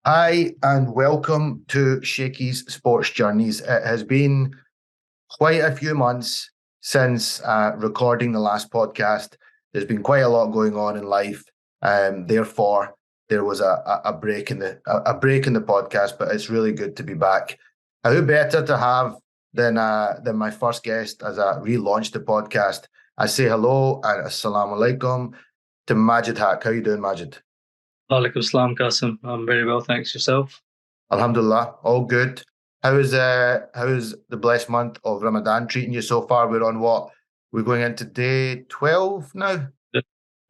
Hi, and welcome to Shakey's Sports Journeys. It has been quite a few months since recording the last podcast. There's been quite a lot going on in life, therefore there was a break in the podcast. But it's really good to be back. Who better to have than my first guest as I relaunch the podcast? I say hello and assalamu alaikum to Majid Haq. How you doing, Majid? Alaikum salam, Qasim. I'm very well, thanks. Yourself? Alhamdulillah, all good. How is the blessed month of Ramadan treating you so far? We're on what? We're going into day 12 now?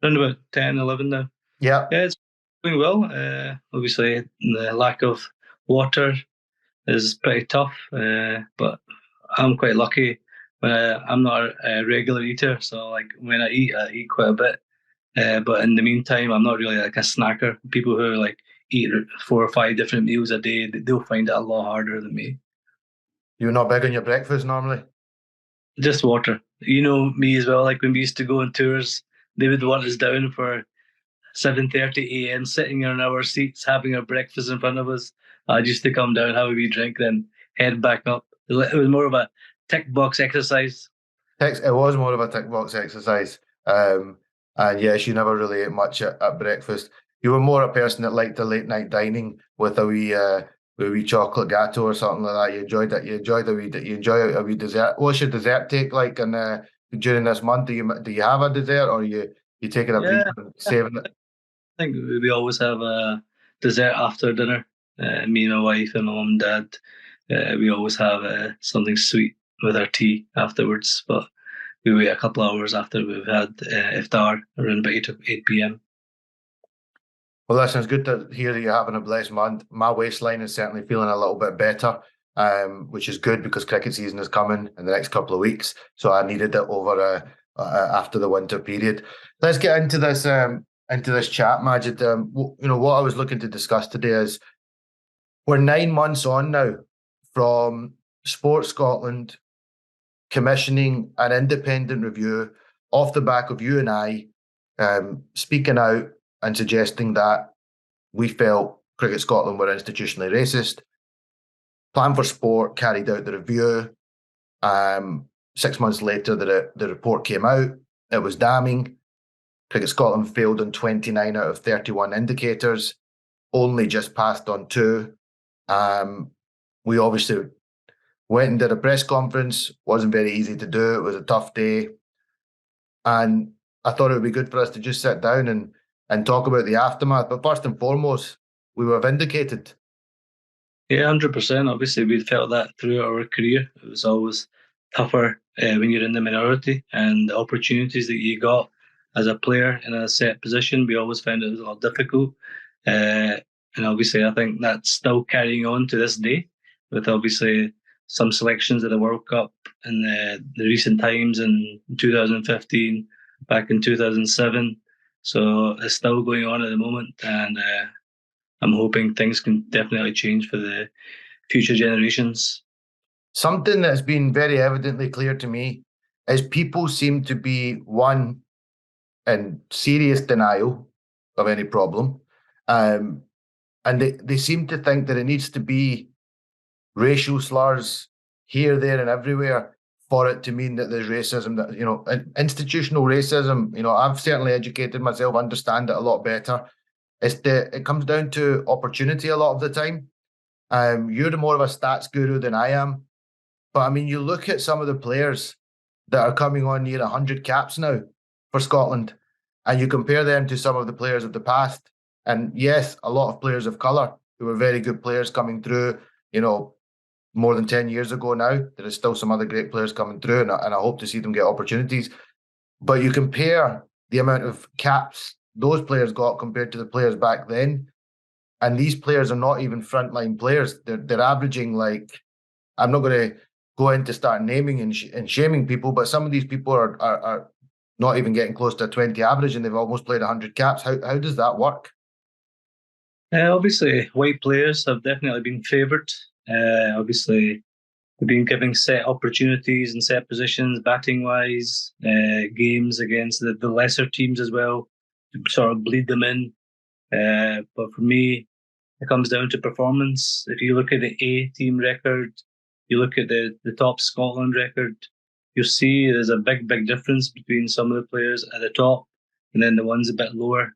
Around about 10, 11 now. Yeah. Yeah, it's going well. Obviously, the lack of water is pretty tough, but I'm quite lucky. I'm not a regular eater, so like when I eat quite a bit. But in the meantime, I'm not really like a snacker. People who like eat 4 or 5 different meals a day, they'll find it a lot harder than me. You're not big on your breakfast normally? Just water. You know me as well. Like when we used to go on tours, they would want us down for 7:30 a.m. sitting in our seats having our breakfast in front of us. I used to come down, have a wee drink, then head back up. It was more of a tick box exercise. It was more of a tick box exercise. And yes, you never really ate much at breakfast. You were more a person that liked the late night dining with a wee chocolate gateau or something like that. You enjoyed that. You enjoy a wee dessert. What's your dessert take like? And during this month, do you have a dessert, or you taking a breather Yeah, and saving it? I think we always have a dessert after dinner. Me and my wife and my mum and dad, we always have something sweet with our tea afterwards. But we wait a couple of hours after we've had iftar around about 8 p.m. Well, listen, it's good to hear that you're having a blessed month. My waistline is certainly feeling a little bit better, which is good because cricket season is coming in the next couple of weeks. So I needed it over after the winter period. Let's get into this chat, Majid. What I was looking to discuss today is we're 9 months on now from Sports Scotland commissioning an independent review off the back of you and I speaking out and suggesting that we felt Cricket Scotland were institutionally racist. Plan for Sport carried out the review. 6 months later, the report came out. It was damning. Cricket Scotland failed on 29 out of 31 indicators, only just passed on 2. We obviously went and did a press conference. Wasn't very easy to do. It was a tough day. And I thought it would be good for us to just sit down and talk about the aftermath. But first and foremost, we were vindicated. Yeah, 100%. Obviously, we felt that throughout our career. It was always tougher when you're in the minority, and the opportunities that you got as a player in a set position, we always found it was a lot difficult. Uh, and obviously, I think that's still carrying on to this day, with obviously some selections at the World Cup in the recent times in 2015, back in 2007. So it's still going on at the moment, and I'm hoping things can definitely change for the future generations. Something that's been very evidently clear to me is people seem to be, one, in serious denial of any problem. Um, and they seem to think that it needs to be racial slurs here, there, and everywhere for it to mean that there's racism, that, institutional racism. I've certainly educated myself, understand it a lot better. It comes down to opportunity a lot of the time. You're more of a stats guru than I am. But I mean, you look at some of the players that are coming on near 100 caps now for Scotland, and you compare them to some of the players of the past. And yes, a lot of players of colour who were very good players coming through, more than 10 years ago now. There is still some other great players coming through, and I hope to see them get opportunities. But you compare the amount of caps those players got compared to the players back then, and these players are not even frontline players. They're averaging like, I'm not going to go into start naming and shaming people, but some of these people are not even getting close to a 20 average, and they've almost played 100 caps. How does that work? Obviously, white players have definitely been favoured. Obviously, they've been given set opportunities and set positions, batting wise, games against the lesser teams as well, to sort of bleed them in. But for me, it comes down to performance. If you look at the A team record, you look at the top Scotland record, you'll see there's a big, big difference between some of the players at the top and then the ones a bit lower.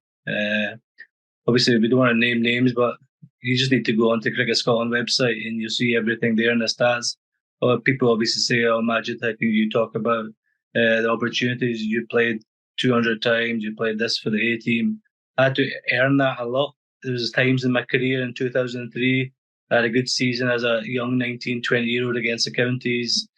Obviously, we don't want to name names, but you just need to go onto Cricket Scotland website and you'll see everything there in the stats. People obviously say, "Oh, Majid, I think you talk about the opportunities. You played 200 times. You played this for the A team." I had to earn that a lot. There was times in my career in 2003, I had a good season as a young 19, 20-year-old against the counties.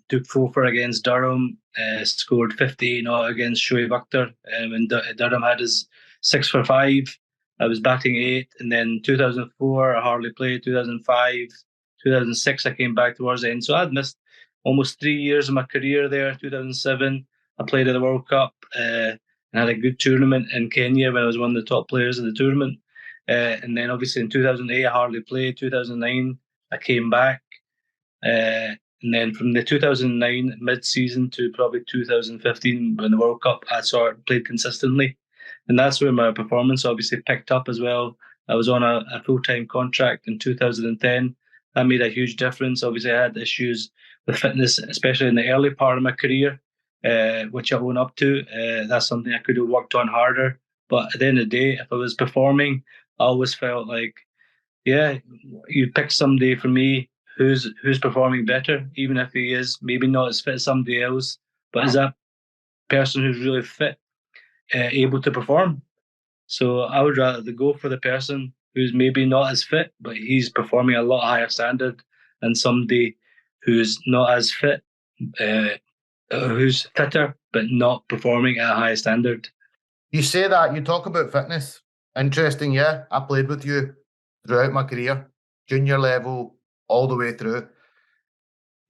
Took 4 against Durham. Scored 58 not against Shoaib Akhtar. And Durham had his 6 for 5. I was batting 8, and then 2004 I hardly played. 2005, 2006 I came back towards the end. So I'd missed almost 3 years of my career there. 2007 I played at the World Cup and had a good tournament in Kenya when I was one of the top players of the tournament. And then obviously in 2008 I hardly played. 2009 I came back. And then from the 2009 mid-season to probably 2015 when the World Cup, I played consistently. And that's where my performance obviously picked up as well. I was on a full-time contract in 2010. That made a huge difference. Obviously, I had issues with fitness, especially in the early part of my career, which I own up to. That's something I could have worked on harder. But at the end of the day, if I was performing, I always felt like, yeah, you pick somebody for me who's performing better, even if he is maybe not as fit as somebody else, but is that person who's really fit able to perform? So I would rather go for the person who's maybe not as fit, but he's performing a lot higher standard than somebody who's not as fit, who's fitter, but not performing at a high standard. You say that, you talk about fitness. Interesting, yeah. I played with you throughout my career, junior level, all the way through.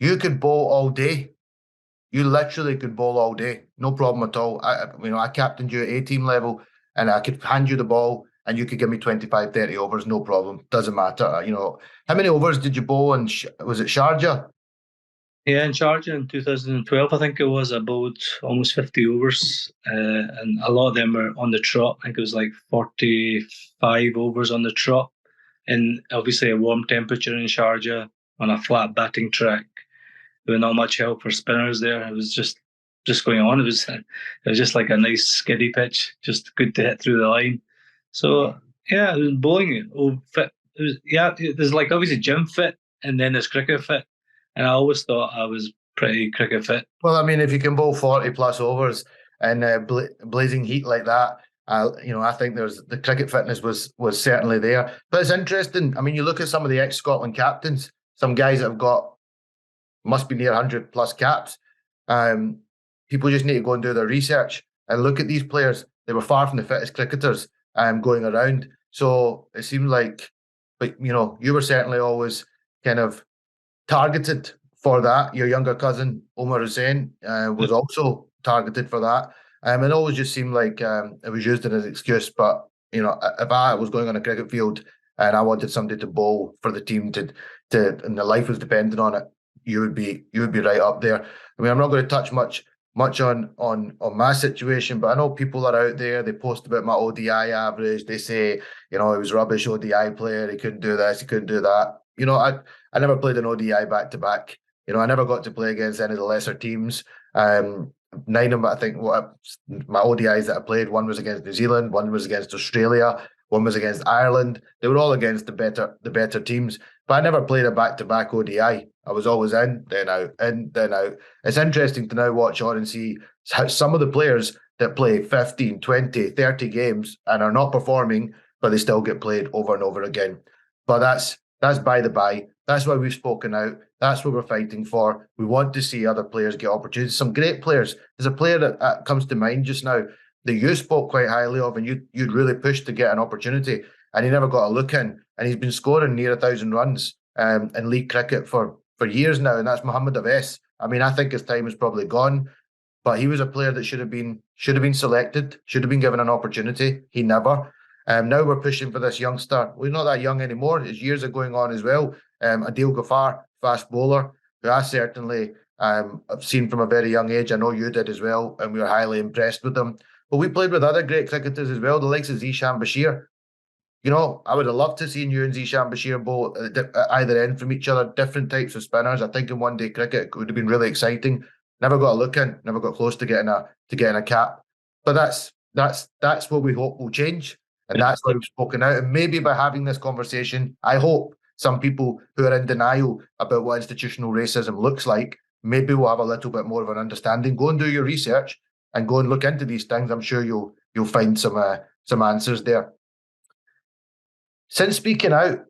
You could bowl all day. You literally could bowl all day. No problem at all. I captained you at A-team level and I could hand you the ball and you could give me 25, 30 overs, no problem. Doesn't matter. How many overs did you bowl and was it Sharjah? Yeah, in Sharjah in 2012, I think it was about almost 50 overs, and a lot of them were on the trot. I think it was like 45 overs on the trot, and obviously a warm temperature in Sharjah on a flat batting track. There was not much help for spinners there. It was just going on. It was just like a nice skiddy pitch, just good to hit through the line. So yeah, it was bowling. Fit. It was, yeah, there's like obviously gym fit, and then there's cricket fit. And I always thought I was pretty cricket fit. Well, I mean, if you can bowl 40 plus overs in blazing heat like that, I think the cricket fitness was certainly there. But it's interesting. I mean, you look at some of the ex-Scotland captains, some guys that have got must be near 100 plus caps. People just need to go and do their research and look at these players. They were far from the fittest cricketers going around. So it seemed like, but you were certainly always kind of targeted for that. Your younger cousin, Omar Hussain, was also targeted for that. It always just seemed like it was used as an excuse. But, if I was going on a cricket field and I wanted somebody to bowl for the team and the life was dependent on it, you would be right up there. I mean, I'm not going to touch much on my situation, but I know people are out there, they post about my ODI average. They say, he was rubbish ODI player. He couldn't do this, he couldn't do that. I never played an ODI back to back. I never got to play against any of the lesser teams. 9 of them, I think, my ODIs that I played, one was against New Zealand, one was against Australia, one was against Ireland. They were all against the better teams. But I never played a back-to-back ODI. I was always in, then out, in, then out. It's interesting to now watch on and see how some of the players that play 15, 20, 30 games and are not performing, but they still get played over and over again. But that's by the by. That's why we've spoken out. That's what we're fighting for. We want to see other players get opportunities. Some great players. There's a player that comes to mind just now that you spoke quite highly of, and you'd really pushed to get an opportunity, and he never got a look in. And he's been scoring near 1,000 runs in league cricket for years now, and that's Mohammed Aves. I mean, I think his time is probably gone, but he was a player that should have been selected, should have been given an opportunity. He never. Now we're pushing for this youngster. We're not that young anymore. His years are going on as well. Adil Ghaffar, fast bowler, who I certainly have seen from a very young age. I know you did as well, and we were highly impressed with him. But we played with other great cricketers as well, the likes of Zishan Bashir. I would have loved to seen you and Zishan Bashir both at either end from each other, different types of spinners. I think in one day cricket it would have been really exciting. Never got a look in, never got close to getting a cap. But that's what we hope will change. And that's why we've spoken out. And maybe by having this conversation, I hope some people who are in denial about what institutional racism looks like, maybe we'll have a little bit more of an understanding. Go and do your research and go and look into these things. I'm sure you'll find some answers there. Since speaking out,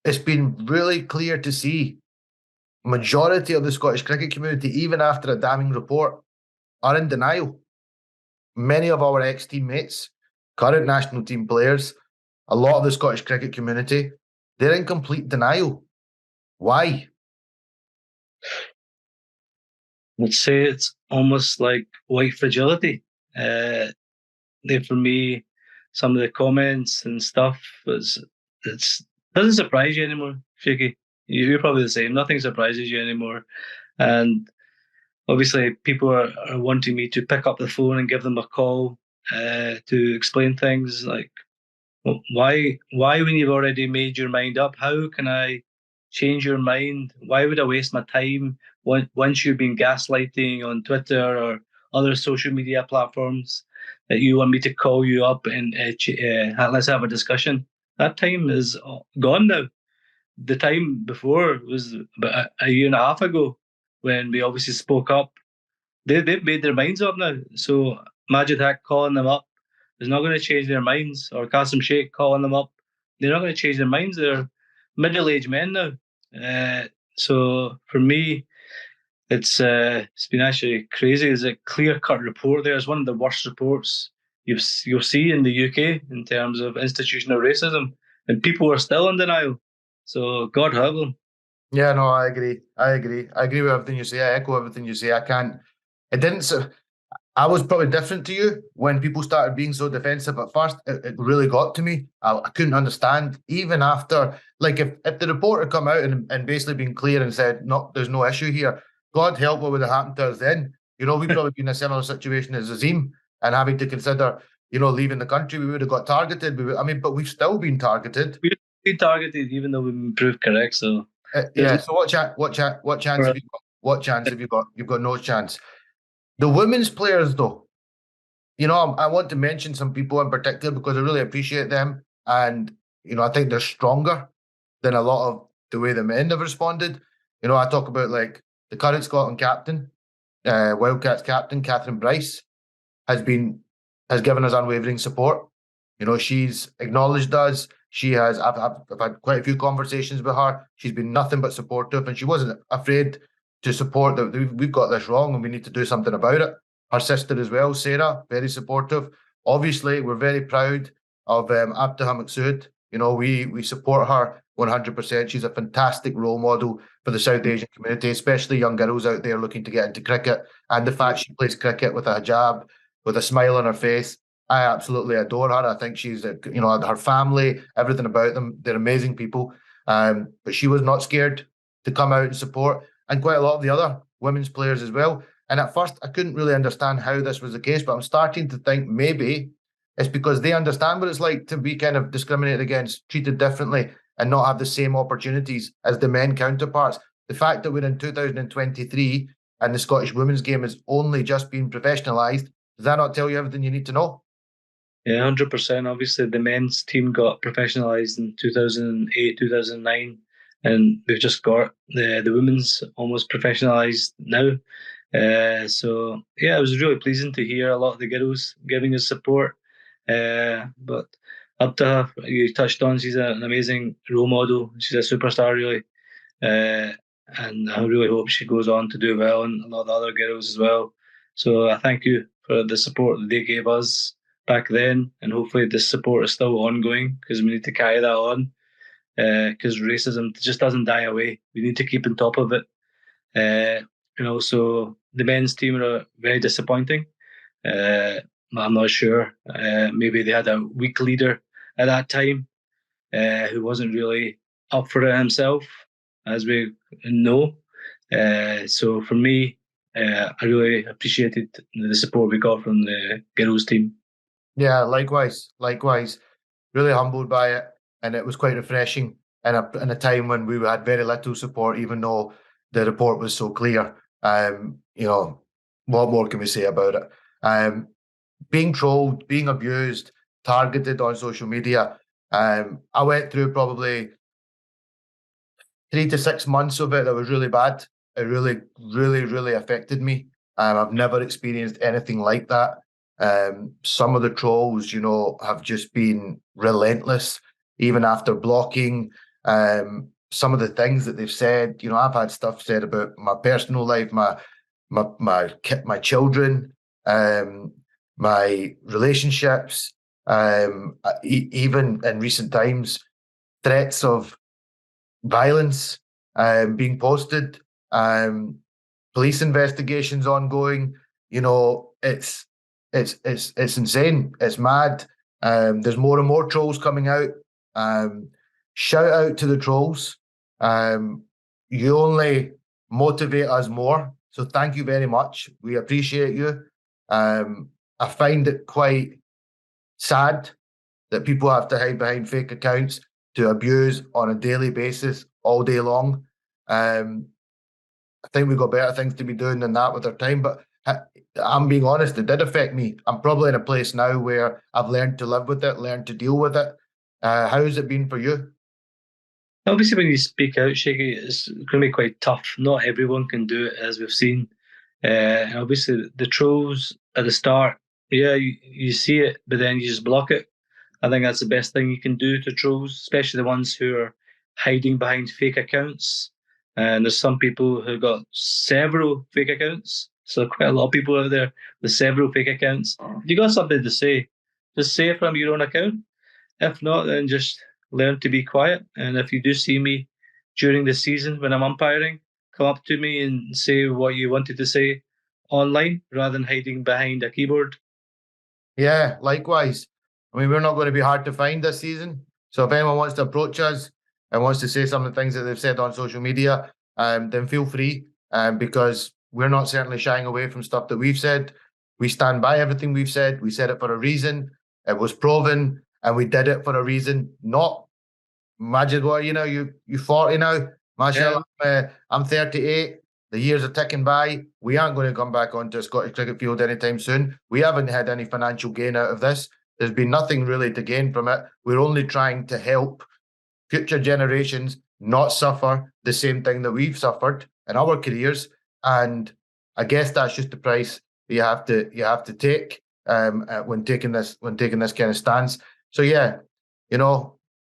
it's been really clear to see majority of the Scottish cricket community, even after a damning report, are in denial. Many of our ex-teammates, current national team players, a lot of the Scottish cricket community, they're in complete denial. Why? I'd say it's almost like white fragility. For me, some of the comments and stuff doesn't surprise you anymore, Shaky. You're probably the same. Nothing surprises you anymore. And obviously, people are wanting me to pick up the phone and give them a call to explain things like, well, why when you've already made your mind up, how can I change your mind? Why would I waste my time once you've been gaslighting on Twitter or other social media platforms that you want me to call you up and let's have a discussion? That time is gone now. The time before was about a year and a half ago when we obviously spoke up. They've made their minds up now. So Majid Haq calling them up is not going to change their minds, or Qasim Sheikh calling them up. They're not going to change their minds. They're middle-aged men now. So for me, it's been actually crazy. It's a clear-cut report there. It's one of the worst reports you'll see in the UK in terms of institutional racism, and people are still in denial. So God help them. Yeah, no, I agree. I agree with everything you say. I echo everything you say. It didn't. I was probably different to you when people started being so defensive at first. It really got to me. I couldn't understand, even after, like, if the report had come out and basically been clear and said, no, there's no issue here, God help what would have happened to us then. We'd probably been in a similar situation as Azim and having to consider, leaving the country. We would have got targeted. But we've still been targeted. We've been targeted even though we've been proved correct. So yeah. So what chance have you got? What chance have you got? You've got no chance. The women's players, though, I want to mention some people in particular because I really appreciate them. And, I think they're stronger than a lot of the way the men have responded. I talk about like the current Scotland captain, Wildcats captain, Catherine Bryce, has given us unwavering support. She's acknowledged us. I've had quite a few conversations with her. She's been nothing but supportive, and she wasn't afraid to support that we've got this wrong and we need to do something about it. Her sister as well, Sarah, very supportive. Obviously, we're very proud of Abtaha Maksud. We support her 100%. She's a fantastic role model for the South Asian community, especially young girls out there looking to get into cricket. And the fact she plays cricket with a hijab, with a smile on her face, I absolutely adore her. I think she's, her family, everything about them, they're amazing people. But she was not scared to come out and support, and quite a lot of the other women's players as well. And at first, I couldn't really understand how this was the case, but I'm starting to think maybe it's because they understand what it's like to be kind of discriminated against, treated differently, and not have the same opportunities as the men counterparts. The fact that we're in 2023 and the Scottish women's game has only just been professionalised, does that not tell you everything you need to know? Yeah, 100%. Obviously, the men's team got professionalised in 2008, 2009, and we've just got the women's almost professionalised now. So, yeah, it was really pleasing to hear a lot of the girls giving us support. But Abtaha, you touched on, she's an amazing role model. She's a superstar, really. And I really hope she goes on to do well, and a lot of the other girls as well. So I thank you for the support that they gave us back then, and hopefully this support is still ongoing because we need to carry that on. Because racism just doesn't die away. We need to keep on top of it. So the men's team are very disappointing. I'm not sure. Maybe they had a weak leader at that time who wasn't really up for it himself, as we know. So for me, I really appreciated the support we got from the girls team. Yeah, likewise. really humbled by it, and it was quite refreshing in a time when we had very little support, even though the report was so clear. What more can we say about it? Being trolled, being abused, targeted on social media. I went through probably 3 to 6 months of it that was really bad. It really, really, really affected me. I've never experienced anything like that. Some of the trolls, have just been relentless, even after blocking. Some of the things that they've said, I've had stuff said about my personal life, my children, my relationships, even in recent times, threats of violence being posted, police investigations ongoing. It's insane. It's mad. There's more and more trolls coming out. Shout out to the trolls. You only motivate us more. So thank you very much. We appreciate you. I find it quite sad that people have to hide behind fake accounts to abuse on a daily basis all day long. I think we've got better things to be doing than that with our time. But I'm being honest, it did affect me. I'm probably in a place now where I've learned to live with it, learned to deal with it. How has it been for you? Obviously, when you speak out, Shaky, it's going to be quite tough. Not everyone can do it, as we've seen. And obviously, the trolls at the start, yeah, you see it, but then you just block it. I think that's the best thing you can do to trolls, especially the ones who are hiding behind fake accounts. And there's some people who got several fake accounts. So quite a lot of people out there with several fake accounts. If you got something to say, just say it from your own account. If not, then just learn to be quiet. And if you do see me during the season when I'm umpiring, come up to me and say what you wanted to say online rather than hiding behind a keyboard. Yeah, likewise. I mean, we're not going to be hard to find this season. So if anyone wants to approach us and wants to say some of the things that they've said on social media, then feel free, because we're not certainly shying away from stuff that we've said. We stand by everything we've said. We said it for a reason. It was proven, and we did it for a reason. Not Majid, what you 40 now? Mashallah, I'm 38. The years are ticking by. We aren't going to come back onto a Scottish cricket field anytime soon. We haven't had any financial gain out of this. There's been nothing really to gain from it. We're only trying to help future generations not suffer the same thing that we've suffered in our careers. And I guess that's just the price you have to take when taking this kind of stance. So yeah,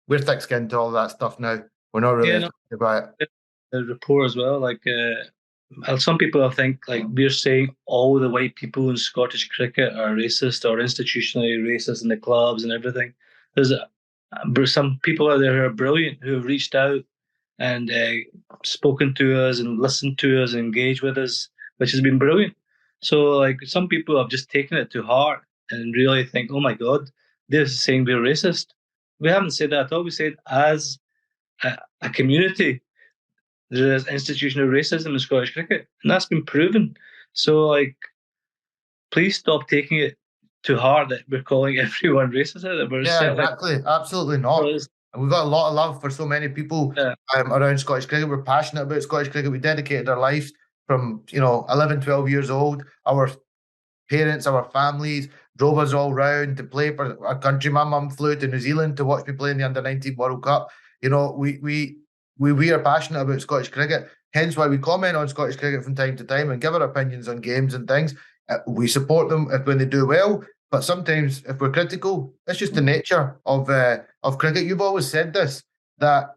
we're thick-skinned to all that stuff now. We're not really affected by it. The report as well, some people think we're saying all the white people in Scottish cricket are racist or institutionally racist in the clubs and everything. There's some people out there who are brilliant who have reached out and spoken to us and listened to us and engaged with us, which has been brilliant. So some people have just taken it to heart and really think, oh my God, they're saying we're racist. We haven't said that at all. We said as a community, there is institutional racism in Scottish cricket, and that's been proven. So, please stop taking it to heart that we're calling everyone racist. Exactly. Absolutely not. And we've got a lot of love for so many people around Scottish cricket. We're passionate about Scottish cricket. We dedicated our lives from 11, 12 years old. Our parents, our families drove us all round to play for our country. My mum flew to New Zealand to watch me play in the Under-19 World Cup. We are passionate about Scottish cricket, hence why we comment on Scottish cricket from time to time and give our opinions on games and things. We support them when they do well, but sometimes if we're critical, it's just the nature of cricket. You've always said this, that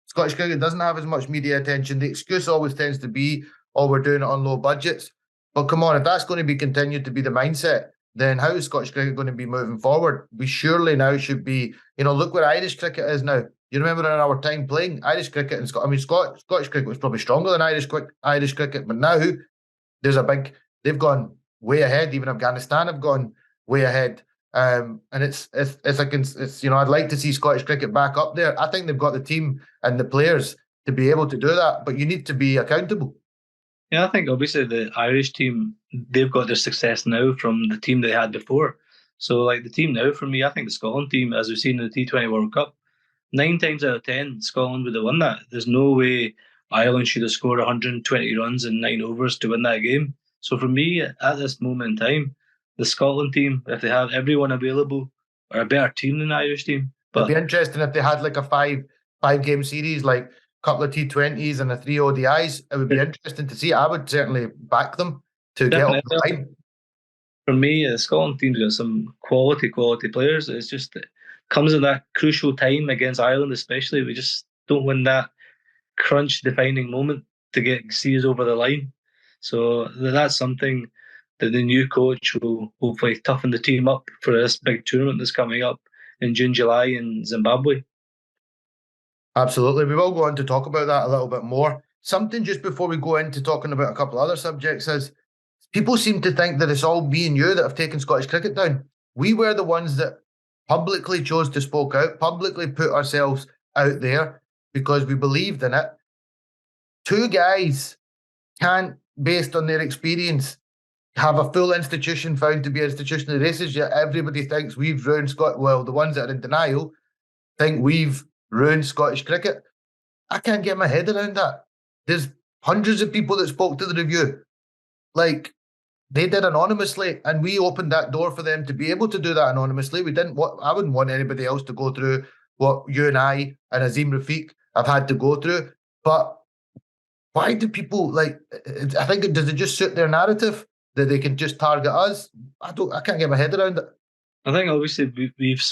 Scottish cricket doesn't have as much media attention. The excuse always tends to be, oh, we're doing it on low budgets. But come on, if that's going to be continued to be the mindset, then how is Scottish cricket going to be moving forward? We surely now should be, look where Irish cricket is now. You remember in our time playing Irish cricket and Scottish cricket was probably stronger than Irish cricket, but now they've gone way ahead. Even Afghanistan have gone way ahead. And I'd like to see Scottish cricket back up there. I think they've got the team and the players to be able to do that, but you need to be accountable. Yeah, I think obviously the Irish team, they've got their success now from the team they had before. So, like the team now, for me, I think the Scotland team, as we've seen in the T20 World Cup, 9 times out of 10, Scotland would have won that. There's no way Ireland should have scored 120 runs in 9 overs to win that game. So, for me, at this moment in time, the Scotland team, if they have everyone available, are a better team than the Irish team. It'd But be interesting if they had like a five game series, like a couple of T20s and a 3 ODIs. It would be interesting to see. I would certainly back them to get off the definitely, line. for me, the Scotland team's got some quality players. It's just it comes at that crucial time against Ireland, especially. We just don't win that crunch defining moment to get see us over the line. So that's something that the new coach will hopefully toughen the team up for this big tournament that's coming up in June, July in Zimbabwe. Absolutely. We will go on to talk about that a little bit more. Something just before we go into talking about a couple of other subjects is people seem to think that it's all me and you that have taken Scottish cricket down. We were the ones that publicly chose to spoke out, publicly put ourselves out there because we believed in it. Two guys can't, based on their experience, have a full institution found to be institutionally racist, yet everybody thinks we've ruined Scott. Well, the ones that are in denial think we've ruined Scottish cricket. I can't get my head around that. There's hundreds of people that spoke to the review. Like, they did anonymously, and we opened that door for them to be able to do that anonymously. We didn't want, I wouldn't want anybody else to go through what you and I and Azim Rafiq have had to go through. But why do people like? I think does it just suit their narrative that they can just target us? I can't get my head around it. I think obviously we've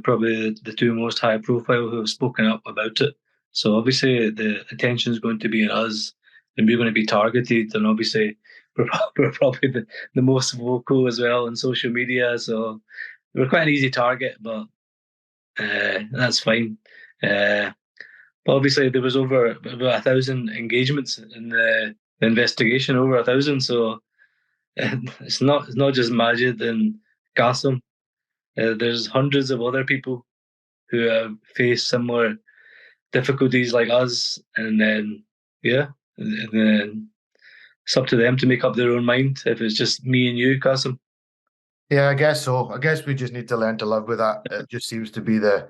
probably the two most high profile who have spoken up about it. So obviously the attention is going to be on us, and we're going to be targeted. And obviously we're probably the most vocal as well on social media. So we're quite an easy target, but that's fine. But obviously there was over about 1,000 engagements in the investigation, over 1,000. So it's not just Majid and Qasim. There's hundreds of other people who have faced similar difficulties like us, and then and then it's up to them to make up their own mind. If it's just me and you, Qasim. Yeah, I guess so. I guess we just need to learn to live with that. It just seems to be the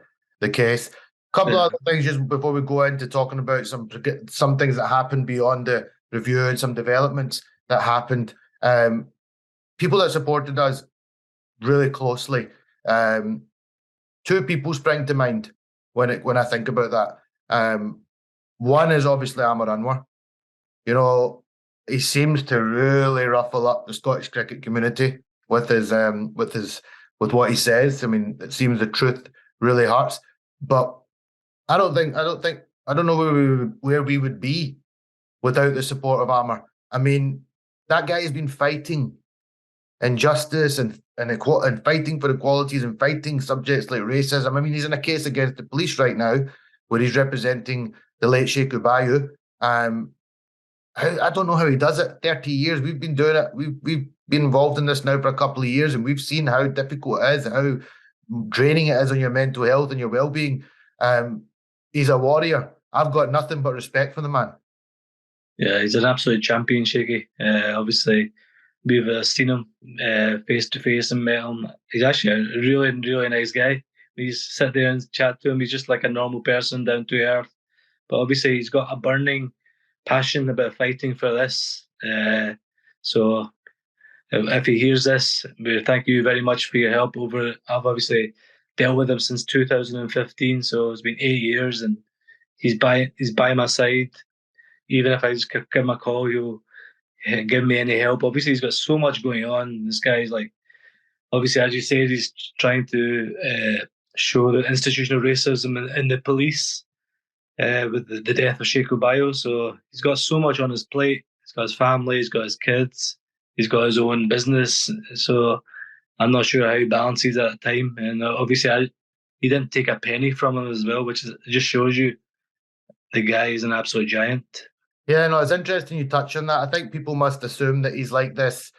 case. A couple of Yeah. other things just before we go into talking about some things that happened beyond the review and some developments that happened. People that supported us really closely. Two people spring to mind when I think about that. One is obviously Amar Anwar. You know, he seems to really ruffle up the Scottish cricket community with with what he says. I mean, it seems the truth really hurts. But I don't know where we would be without the support of Amar. I mean, that guy has been fighting injustice and fighting for equalities and fighting subjects like racism. I mean, he's in a case against the police right now where he's representing the late Sheikh Ubayu. I don't know how he does it. 30 years we've been doing it. We've been involved in this now for a couple of years, and we've seen how difficult it is, how draining it is on your mental health and your well-being. He's a warrior. I've got nothing but respect for the man. Yeah, he's an absolute champion, Shaky. Obviously, we've seen him face to face and met him. He's actually a really, really nice guy. We sit there and chat to him. He's just like a normal person, down to earth. But obviously, he's got a burning passion about fighting for this. So if he hears this, we thank you very much for your help. I've obviously dealt with him since 2015, so it's been 8 years, and he's by my side. Even if I just give him a call, he'll give me any help. Obviously, he's got so much going on. This guy's like, obviously, as you said, he's trying to show the institutional racism in the police with the death of Sheikh Ubayo. So he's got so much on his plate. He's got his family, he's got his kids, he's got his own business. So I'm not sure how he balances at the time. And obviously, he didn't take a penny from him as well, which just shows you the guy is an absolute giant. Yeah, no, it's interesting you touch on that. I think people must assume that he's like this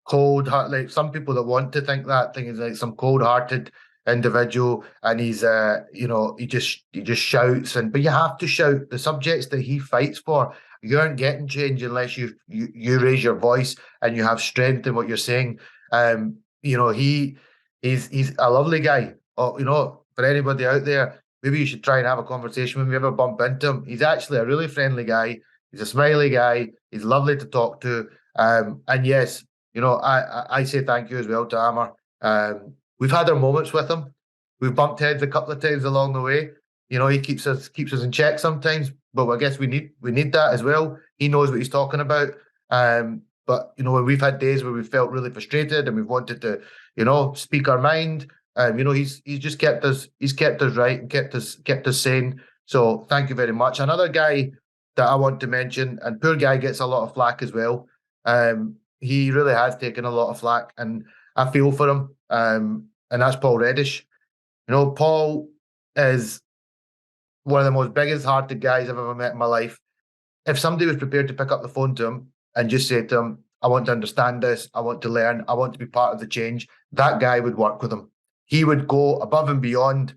cold heart, like some people that want to think that thing is like some cold-hearted individual, and he's he just shouts, but you have to shout. The subjects that he fights for, you aren't getting change unless you raise your voice and you have strength in what you're saying. He He's a lovely guy. Oh, for anybody out there, maybe you should try and have a conversation with him. If you ever bump into him, he's actually a really friendly guy. He's a smiley guy. He's lovely to talk to. And yes, I say thank you as well to Amar. We've had our moments with him. We've bumped heads a couple of times along the way. He keeps us in check sometimes, but I guess we need that as well. He knows what he's talking about. But when we've had days where we've felt really frustrated and we've wanted to, speak our mind, he's just kept us right and kept us sane. So thank you very much. Another guy that I want to mention, and poor guy gets a lot of flack as well. He really has taken a lot of flack, and I feel for him. And that's Paul Reddish. Paul is one of the most biggest hearted guys I've ever met in my life. If somebody was prepared to pick up the phone to him and just say to him, I want to understand this, I want to learn, I want to be part of the change, that guy would work with him. He would go above and beyond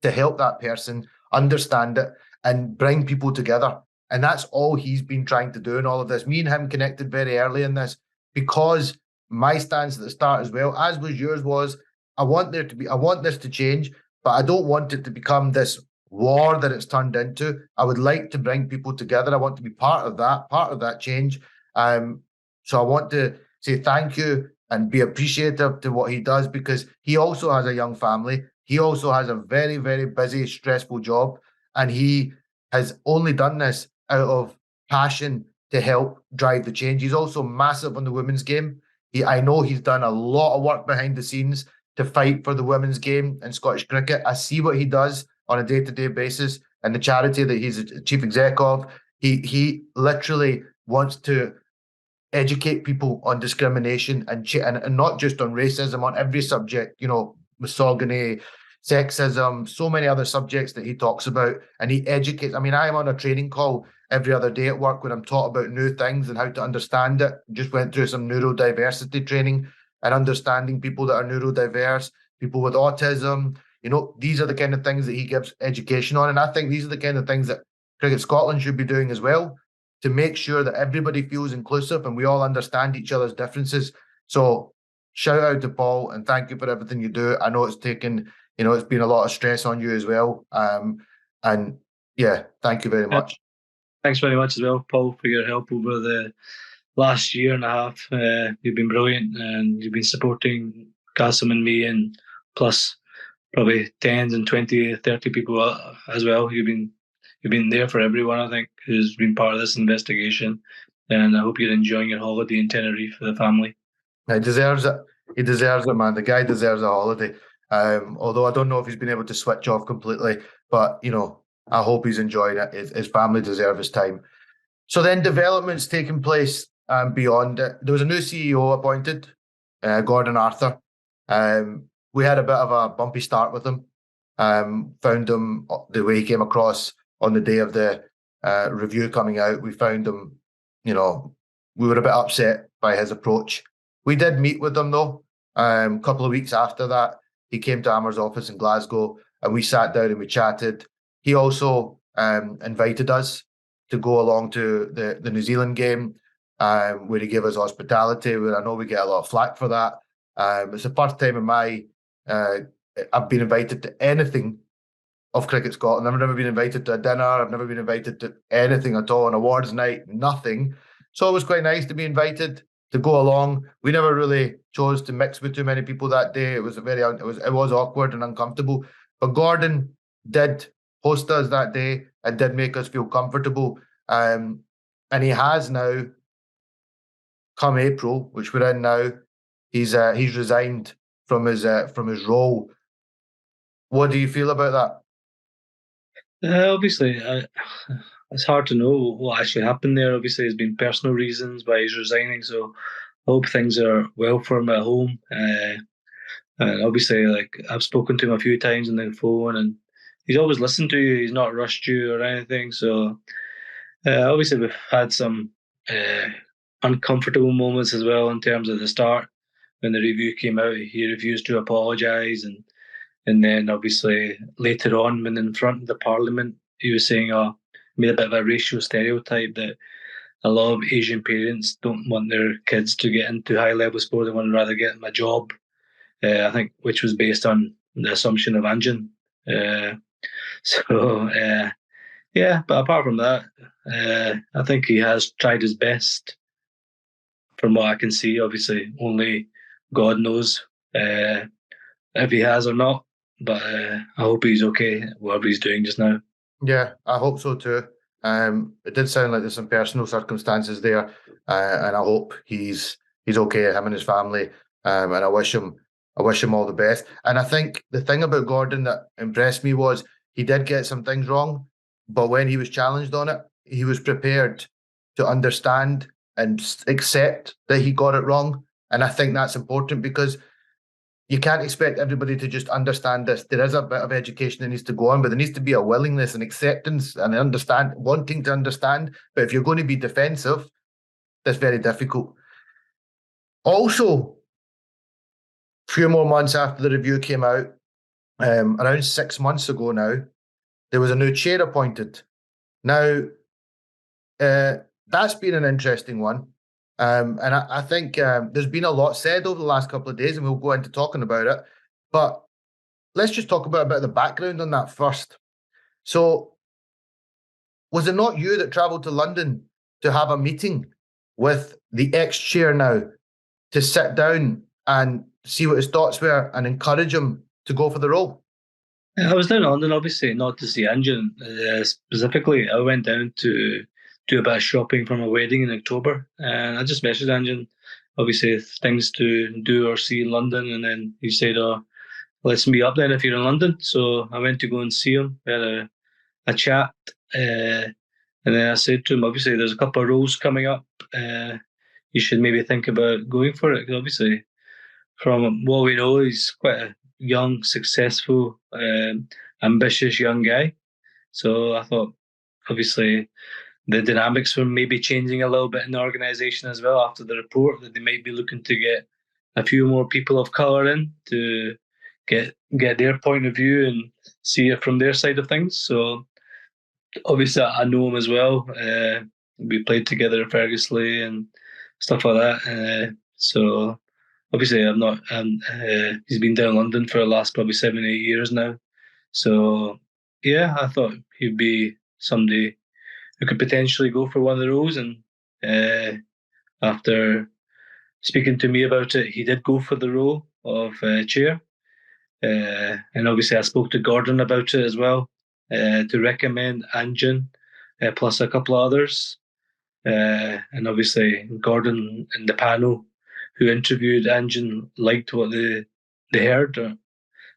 to help that person understand it and bring people together. And that's all he's been trying to do in all of this. Me and him connected very early in this because my stance at the start as well, as was yours, was I want this to change, but I don't want it to become this war that it's turned into. I would like to bring people together. I want to be part of that change. So I want to say thank you and be appreciative to what he does, because he also has a young family. He also has a very, very busy, stressful job, and he has only done this out of passion to help drive the change. He's also massive on the women's game. I know he's done a lot of work behind the scenes to fight for the women's game in Scottish cricket. I see what he does on a day-to-day basis, and the charity that he's a chief exec of. He literally wants to educate people on discrimination and not just on racism, on every subject, misogyny, sexism, so many other subjects that he talks about, and he educates. I mean, I am on a training call every other day at work when I'm taught about new things and how to understand it. Just went through some neurodiversity training and understanding people that are neurodiverse, people with autism. These are the kind of things that he gives education on, and I think these are the kind of things that Cricket Scotland should be doing as well, to make sure that everybody feels inclusive and we all understand each other's differences. So shout out to Paul and thank you for everything you do. I know it's taken, it's been a lot of stress on you as well. And yeah, thank you very much. Thanks very much as well, Paul, for your help over the last year and a half. You've been brilliant, and you've been supporting Kasim and me, and plus probably 10s and 20, 30 people as well. You've been there for everyone, I think, who's been part of this investigation. And I hope you're enjoying your holiday in Tenerife for the family. He deserves it. He deserves it, man. The guy deserves a holiday. Although I don't know if he's been able to switch off completely, but I hope he's enjoying it. His family deserve his time. So then developments taking place beyond it. There was a new CEO appointed, Gordon Arthur. We had a bit of a bumpy start with him. Found him the way he came across on the day of the review coming out. We found him, we were a bit upset by his approach. We did meet with him though. A couple of weeks after that, he came to Amar's office in Glasgow and we sat down and we chatted. He also invited us to go along to the New Zealand game, where he gave us hospitality, where I know we get a lot of flack for that. It's the first time in I've been invited to anything of Cricket Scotland. I've never been invited to a dinner. I've never been invited to anything at all, an awards night, nothing. So it was quite nice to be invited to go along. We never really chose to mix with too many people that day. It was it was awkward and uncomfortable. But Gordon did host us that day and did make us feel comfortable. And he has now, come April, which we're in now, he's resigned from his role. What do you feel about that? Obviously, it's hard to know what actually happened there. Obviously, there's been personal reasons why he's resigning, so I hope things are well for him at home. And obviously, I've spoken to him a few times on the phone, and he's always listened to you. He's not rushed you or anything. So obviously, we've had some uncomfortable moments as well in terms of the start. When the review came out, he refused to apologise, and then obviously later on, when in front of the Parliament, he was saying, made a bit of a racial stereotype that a lot of Asian parents don't want their kids to get into high level sport. They want to rather get them a job. I think, which was based on the assumption of Anjan. Yeah, but apart from that, I think he has tried his best from what I can see. Obviously, only God knows if he has or not. But I hope he's okay, whatever he's doing just now. Yeah, I hope so too. It did sound like there's some personal circumstances there, and I hope he's okay, him and his family. And I wish him all the best. And I think the thing about Gordon that impressed me was he did get some things wrong, but when he was challenged on it, he was prepared to understand and accept that he got it wrong. And I think that's important because you can't expect everybody to just understand this. There is a bit of education that needs to go on, but there needs to be a willingness and acceptance and wanting to understand. But if you're going to be defensive, that's very difficult. Also, a few more months after the review came out, around 6 months ago now, there was a new chair appointed. Now, that's been an interesting one. And I think there's been a lot said over the last couple of days, and we'll go into talking about it. But let's just talk about a bit of the background on that first. So, was it not you that travelled to London to have a meeting with the ex-chair now to sit down and see what his thoughts were and encourage him to go for the role? I was down in London, obviously, not to see Anjan specifically. I went down to do a bit of shopping for my wedding in October, and I just messaged Anjan, obviously, things to do or see in London, and then he said, "Oh, let's meet up then if you're in London." So I went to go and see him. We had a chat, and then I said to him, obviously, there's a couple of roles coming up. You should maybe think about going for it. 'Cause obviously, from what we know, he's quite a young, successful, ambitious young guy. So I thought, obviously, the dynamics were maybe changing a little bit in the organisation as well after the report, that they might be looking to get a few more people of colour in to get their point of view and see it from their side of things. So obviously, I know him as well. We played together at Fergusley and stuff like that. So obviously, I'm not. He's been down in London for the last probably 7, 8 years now. So yeah, I thought he'd be somebody who could potentially go for one of the roles. And after speaking to me about it, he did go for the role of chair. And obviously, I spoke to Gordon about it as well to recommend Anjan plus a couple of others. And obviously, Gordon and the panel who interviewed Anjan liked what they heard.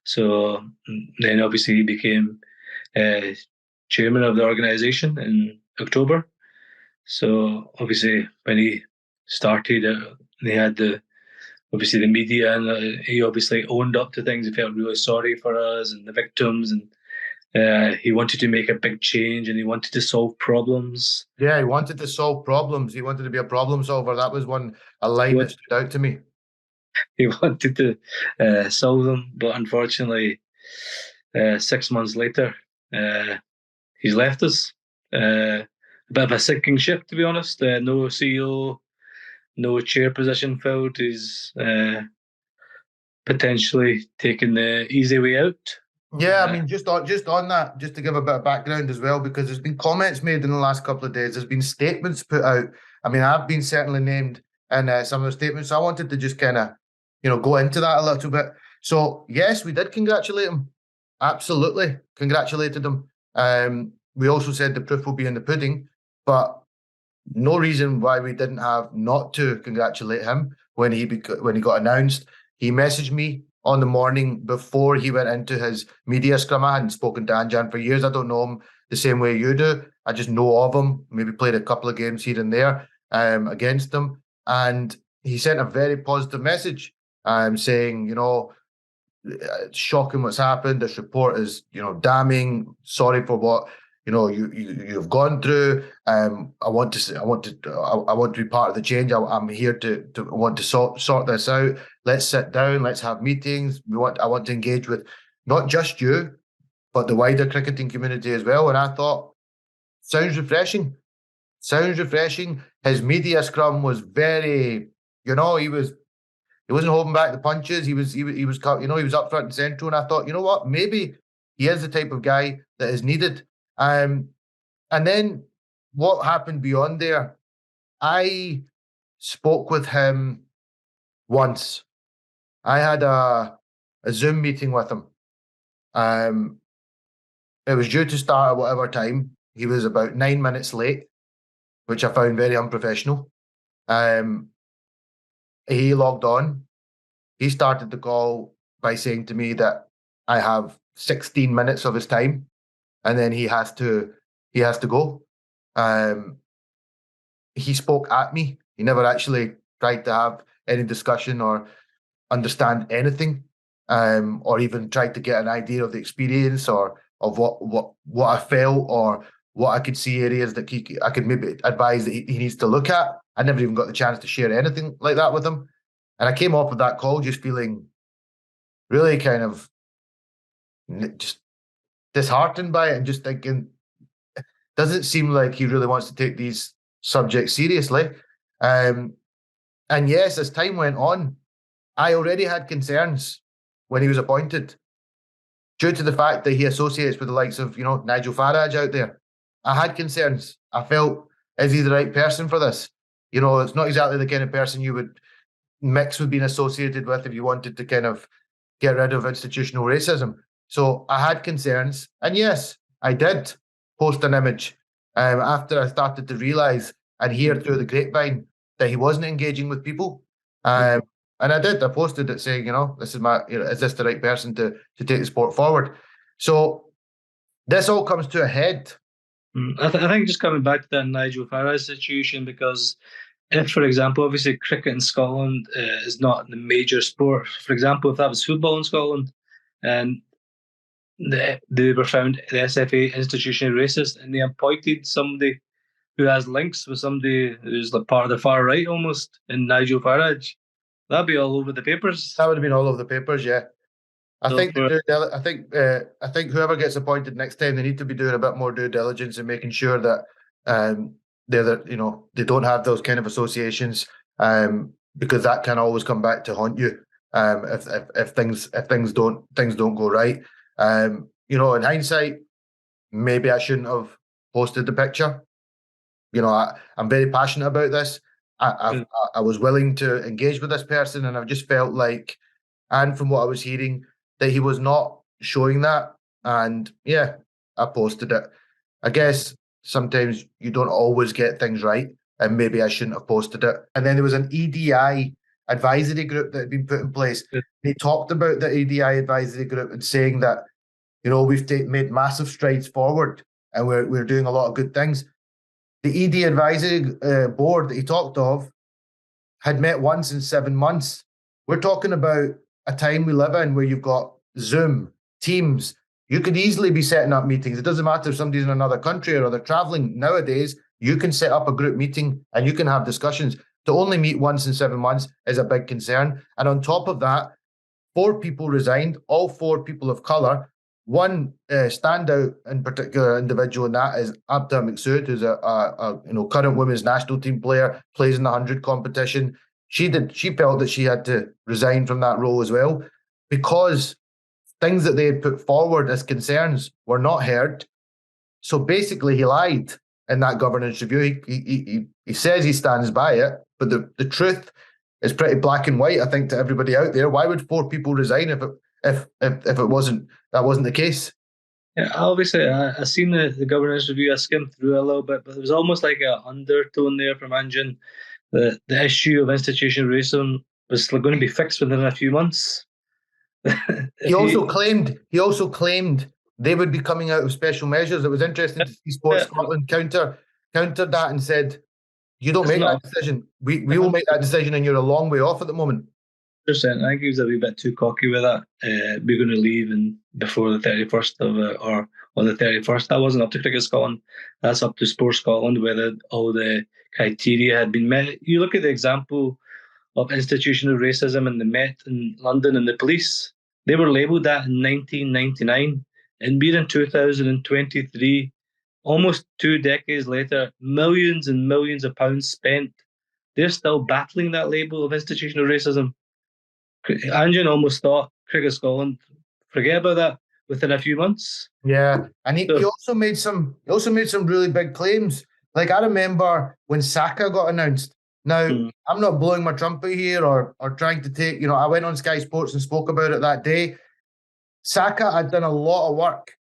So then obviously he became chairman of the organisation in October. So obviously when he started, they had obviously the media, and he obviously owned up to things. He felt really sorry for us and the victims, and he wanted to make a big change, and he wanted to solve problems. Yeah, he wanted to solve problems. He wanted to be a problem solver. That was a line that stood out to me. He wanted to solve them, but unfortunately, 6 months later, he's left us. A bit of a sinking ship, to be honest. No CEO, no chair position filled. He's potentially taking the easy way out. Yeah, I mean, just on that, just to give a bit of background as well, because there's been comments made in the last couple of days. There's been statements put out. I mean, I've been certainly named in some of the statements. So I wanted to just kind of, go into that a little bit. So yes, we did congratulate him. Absolutely, congratulated him. We also said the proof will be in the pudding, but no reason why we didn't have not to congratulate him when he got announced. He messaged me on the morning before he went into his media scrum. I hadn't spoken to Anjan for years. I don't know him the same way you do. I just know of him. Maybe played a couple of games here and there against him. And he sent a very positive message saying, it's shocking what's happened. This report is, damning. Sorry for what you've gone through. I want to be part of the change. I'm here to want to sort this out. Let's sit down. Let's have meetings. I want to engage with not just you, but the wider cricketing community as well. And I thought, sounds refreshing. Sounds refreshing. His media scrum was very, he was He wasn't holding back the punches. He was, he was, you know, he was up front and central. And I thought, you know what, maybe he is the type of guy that is needed. And then what happened beyond there? I spoke with him once. I had a Zoom meeting with him. It was due to start at whatever time. He was about 9 minutes late, which I found very unprofessional. He logged on. He started the call by saying to me that I have 16 minutes of his time, and then he has to go. He spoke at me. He never actually tried to have any discussion or understand anything, or even tried to get an idea of the experience or of what I felt or what I could see areas that I could maybe advise that he needs to look at. I never even got the chance to share anything like that with him. And I came off of that call just feeling really kind of just disheartened by it and just thinking, doesn't seem like he really wants to take these subjects seriously. And yes, as time went on, I already had concerns when he was appointed due to the fact that he associates with the likes of, you know, Nigel Farage out there. I had concerns. I felt, is he the right person for this? You know, it's not exactly the kind of person you would mix with being associated with if you wanted to kind of get rid of institutional racism. So I had concerns. And yes, I did post an image after I started to realise and hear through the grapevine that he wasn't engaging with people. And I did. I posted it saying, you know, this is my, you know, is this the right person to take the sport forward? So this all comes to a head. I think just coming back to that Nigel Farage situation, because if, for example, obviously cricket in Scotland is not the major sport. For example, if that was football in Scotland, and they were found the SFA institutionally racist, and they appointed somebody who has links with somebody who's like part of the far right almost, in Nigel Farage, that'd be all over the papers. That would have been all over the papers, yeah. I think whoever gets appointed next time, they need to be doing a bit more due diligence and making sure that they don't have those kind of associations, because that can always come back to haunt you if things don't go right. In hindsight, maybe I shouldn't have posted the picture. I'm very passionate about this. I was willing to engage with this person, and I've just felt like, and from what I was hearing, that he was not showing that. And yeah, I posted it. I guess sometimes you don't always get things right, and maybe I shouldn't have posted it. And then there was an EDI advisory group that had been put in place. They talked about the EDI advisory group and saying that, we've made massive strides forward and we're doing a lot of good things. The ED advisory board that he talked of had met once in 7 months. We're talking about a time we live in where you've got Zoom, Teams. You could easily be setting up meetings. It doesn't matter if somebody's in another country or they're traveling. Nowadays, you can set up a group meeting and you can have discussions. To only meet once in 7 months is a big concern. And on top of that, 4 people resigned, all 4 people of colour. One standout in particular individual in that is Abda Maqsood, who's a current women's national team player, plays in the 100 competition. She felt that she had to resign from that role as well because things that they had put forward as concerns were not heard. So basically, he lied in that governance review. He says he stands by it, but the truth is pretty black and white, I think, to everybody out there. Why would 4 people resign if it wasn't the case? Yeah, obviously, I seen the governance review. I skimmed through it a little bit, but there was almost like an undertone there from Anjan. The issue of institutional racism was going to be fixed within a few months. He also claimed they would be coming out of special measures. It was interesting to see Sports Scotland countered that and said, "You don't make that decision. We will make that decision, and you're a long way off at the moment." I think he was a wee bit too cocky with that. We're going to leave before the 31st or on the 31st. That wasn't up to Cricket Scotland. That's up to Sports Scotland, whether all the criteria had been met. You look at the example of institutional racism in the Met in London and the police. They were labelled that in 1999, and we're in 2023. Almost 2 decades later, millions and millions of pounds spent. They're still battling that label of institutional racism. Anjan almost thought Cricket Scotland forget about that within a few months. Yeah, and he So, also made some really big claims. Like I remember when Saka got announced. Now mm, I'm not blowing my trumpet here or trying to take. I went on Sky Sports and spoke about it that day. Saka had done a lot of work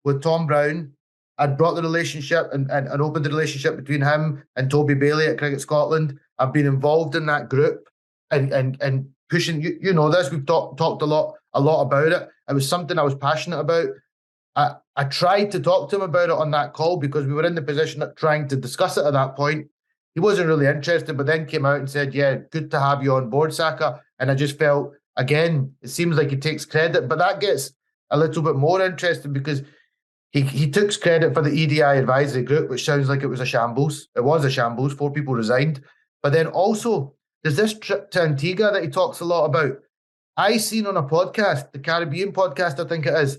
with Tom Brown. I'd brought the relationship and opened the relationship between him and Toby Bailey at Cricket Scotland. I've been involved in that group and pushing. You know this. We've talked a lot about it. It was something I was passionate about. I tried to talk to him about it on that call because we were in the position of trying to discuss it at that point. He wasn't really interested, but then came out and said, "Yeah, good to have you on board, Saka." And I just felt, again, it seems like he takes credit, but that gets a little bit more interesting because he took credit for the EDI advisory group, which sounds like it was a shambles. It was a shambles. 4 people resigned. But then also, there's this trip to Antigua that he talks a lot about. I seen on a podcast, the Caribbean podcast, I think it is,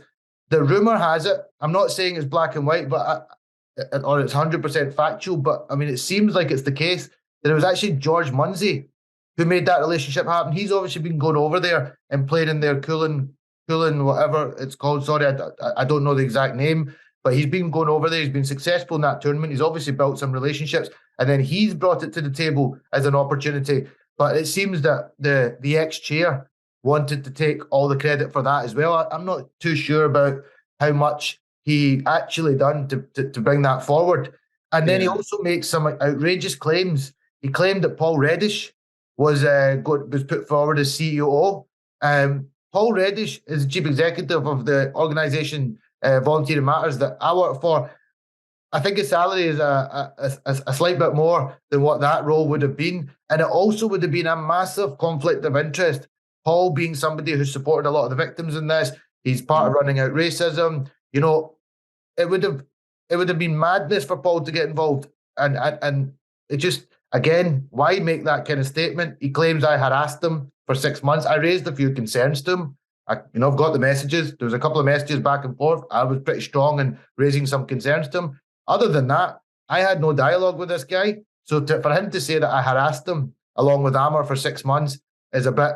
the rumor has it, I'm not saying it's black and white, or it's 100% factual, but I mean, it seems like it's the case that it was actually George Munsey who made that relationship happen. He's obviously been going over there and playing in their Coolan, whatever it's called. Sorry, I don't know the exact name, but he's been going over there. He's been successful in that tournament. He's obviously built some relationships, and then he's brought it to the table as an opportunity. But it seems that the ex-chair wanted to take all the credit for that as well. I'm not too sure about how much he actually done to bring that forward. And then he also makes some outrageous claims. He claimed that Paul Reddish was put forward as CEO. Paul Reddish is the chief executive of the organisation Volunteering Matters that I work for. I think his salary is a slight bit more than what that role would have been. And it also would have been a massive conflict of interest. Paul being somebody who supported a lot of the victims in this, he's part of running out racism. It would have been madness for Paul to get involved. And it just, again, why make that kind of statement? He claims I harassed him for 6 months. I raised a few concerns to him. I've got the messages. There was a couple of messages back and forth. I was pretty strong in raising some concerns to him. Other than that, I had no dialogue with this guy. So for him to say that I harassed him along with Amar for 6 months is a bit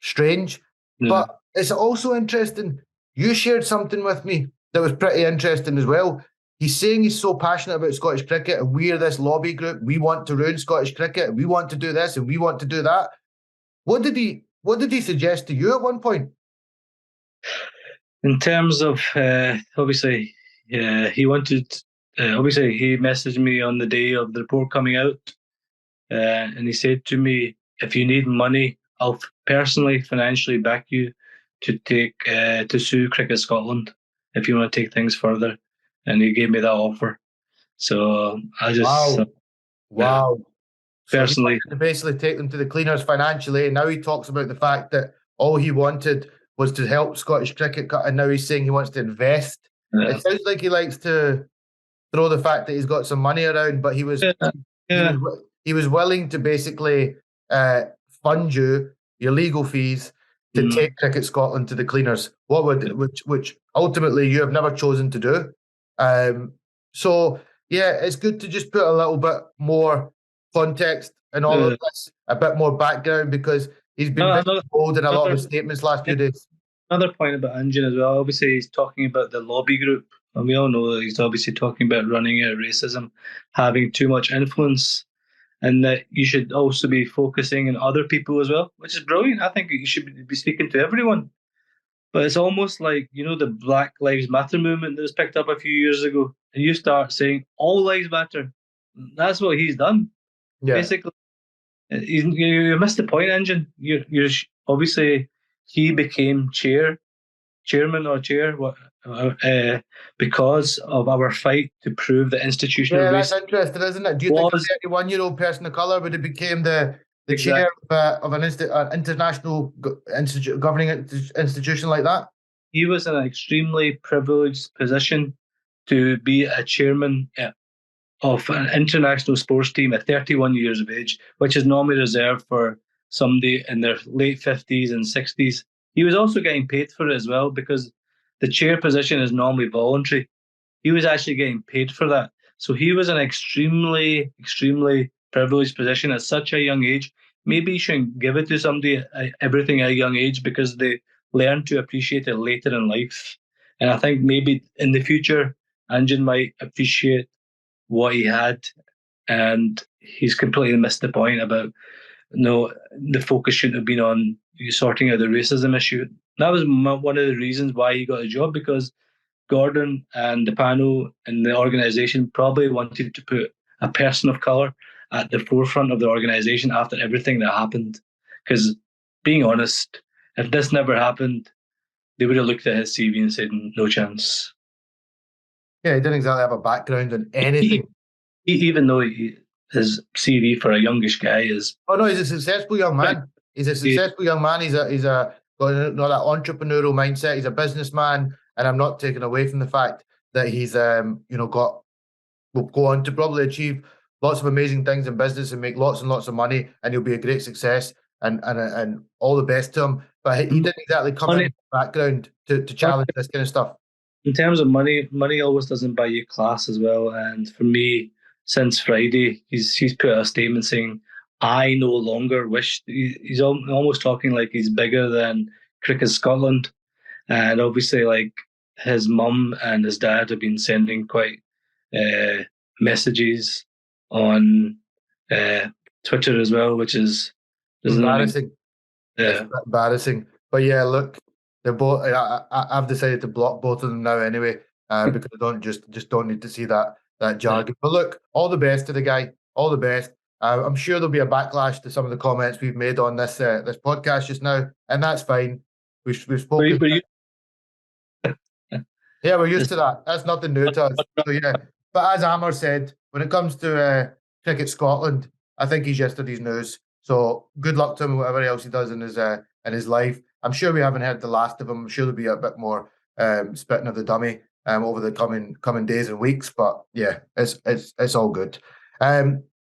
strange. Yeah. But it's also interesting. You shared something with me that was pretty interesting as well. He's saying he's so passionate about Scottish cricket and we're this lobby group. We want to ruin Scottish cricket. We want to do this and we want to do that. What did he suggest to you at one point? In terms of, obviously, he wanted, obviously, he messaged me on the day of the report coming out, and he said to me, if you need money, I'll personally, financially back you to sue Cricket Scotland if you want to take things further. And he gave me that offer. So I just... Wow. Personally, so he wanted to basically take them to the cleaners financially, and now he talks about the fact that all he wanted was to help Scottish cricket, and now he's saying he wants to invest. Yeah. It sounds like he likes to throw the fact that he's got some money around, but he was willing to basically fund your legal fees to take Cricket Scotland to the cleaners. Which ultimately you have never chosen to do. So yeah, it's good to just put a little bit more context and all of this, a bit more background, because he's been very bold in a lot of his statements last few days. Another point about Anjan as well, obviously he's talking about the lobby group, and we all know that he's obviously talking about running out racism, having too much influence, and that you should also be focusing on other people as well, which is brilliant. I think you should be speaking to everyone. But it's almost like, the Black Lives Matter movement that was picked up a few years ago, and you start saying all lives matter. That's what he's done. Yeah. Basically, you missed the point, Anjan. You're obviously he became chairman because of our fight to prove the institutional racism. That's interesting, isn't it? Do you think a 31-year-old person of colour would have became the chair of an international governing institution like that? He was in an extremely privileged position to be a chairman of an international sports team at 31 years of age, which is normally reserved for somebody in their late 50s and 60s. He was also getting paid for it as well, because the chair position is normally voluntary. He was actually getting paid for that. So he was in an extremely, extremely privileged position at such a young age. maybe you shouldn't give it to somebody everything at a young age, because they learn to appreciate it later in life. And I think maybe in the future, Anjan might appreciate what he had, and he's completely missed the point about no, the focus shouldn't have been on sorting out the racism issue. That was one of the reasons why he got the job, because Gordon and the panel and the organisation probably wanted to put a person of colour at the forefront of the organisation after everything that happened. Because, being honest, if this never happened, they would have looked at his CV and said, no chance. Yeah, he didn't exactly have a background in anything. Even though his CV for a youngish guy is... Oh no, he's a successful young man. He's a successful young man. He's a got that entrepreneurial mindset. He's a businessman, and I'm not taking away from the fact that he's will go on to probably achieve lots of amazing things in business and make lots and lots of money, and he'll be a great success, and all the best to him. But he didn't exactly come in the background to challenge this kind of stuff. In terms of money always doesn't buy you class as well. And for me, since Friday, he's put out a statement saying, "I no longer wish." He's almost talking like he's bigger than Cricket Scotland, and obviously, like, his mum and his dad have been sending quite messages on Twitter as well, which is embarrassing. It's embarrassing. But yeah, look, they're both. I've decided to block both of them now anyway, because I don't need to see that jargon. But look, all the best to the guy. All the best. I'm sure there'll be a backlash to some of the comments we've made on this this podcast just now, and that's fine. We've spoken. Yeah, we're used to that. That's nothing new to us. So yeah, but as Amar said, when it comes to Cricket Scotland, I think he's yesterday's news. So good luck to him, whatever else he does in his life. I'm sure we haven't heard the last of him. I'm sure there'll be a bit more spitting of the dummy over the coming days and weeks. But yeah, it's all good.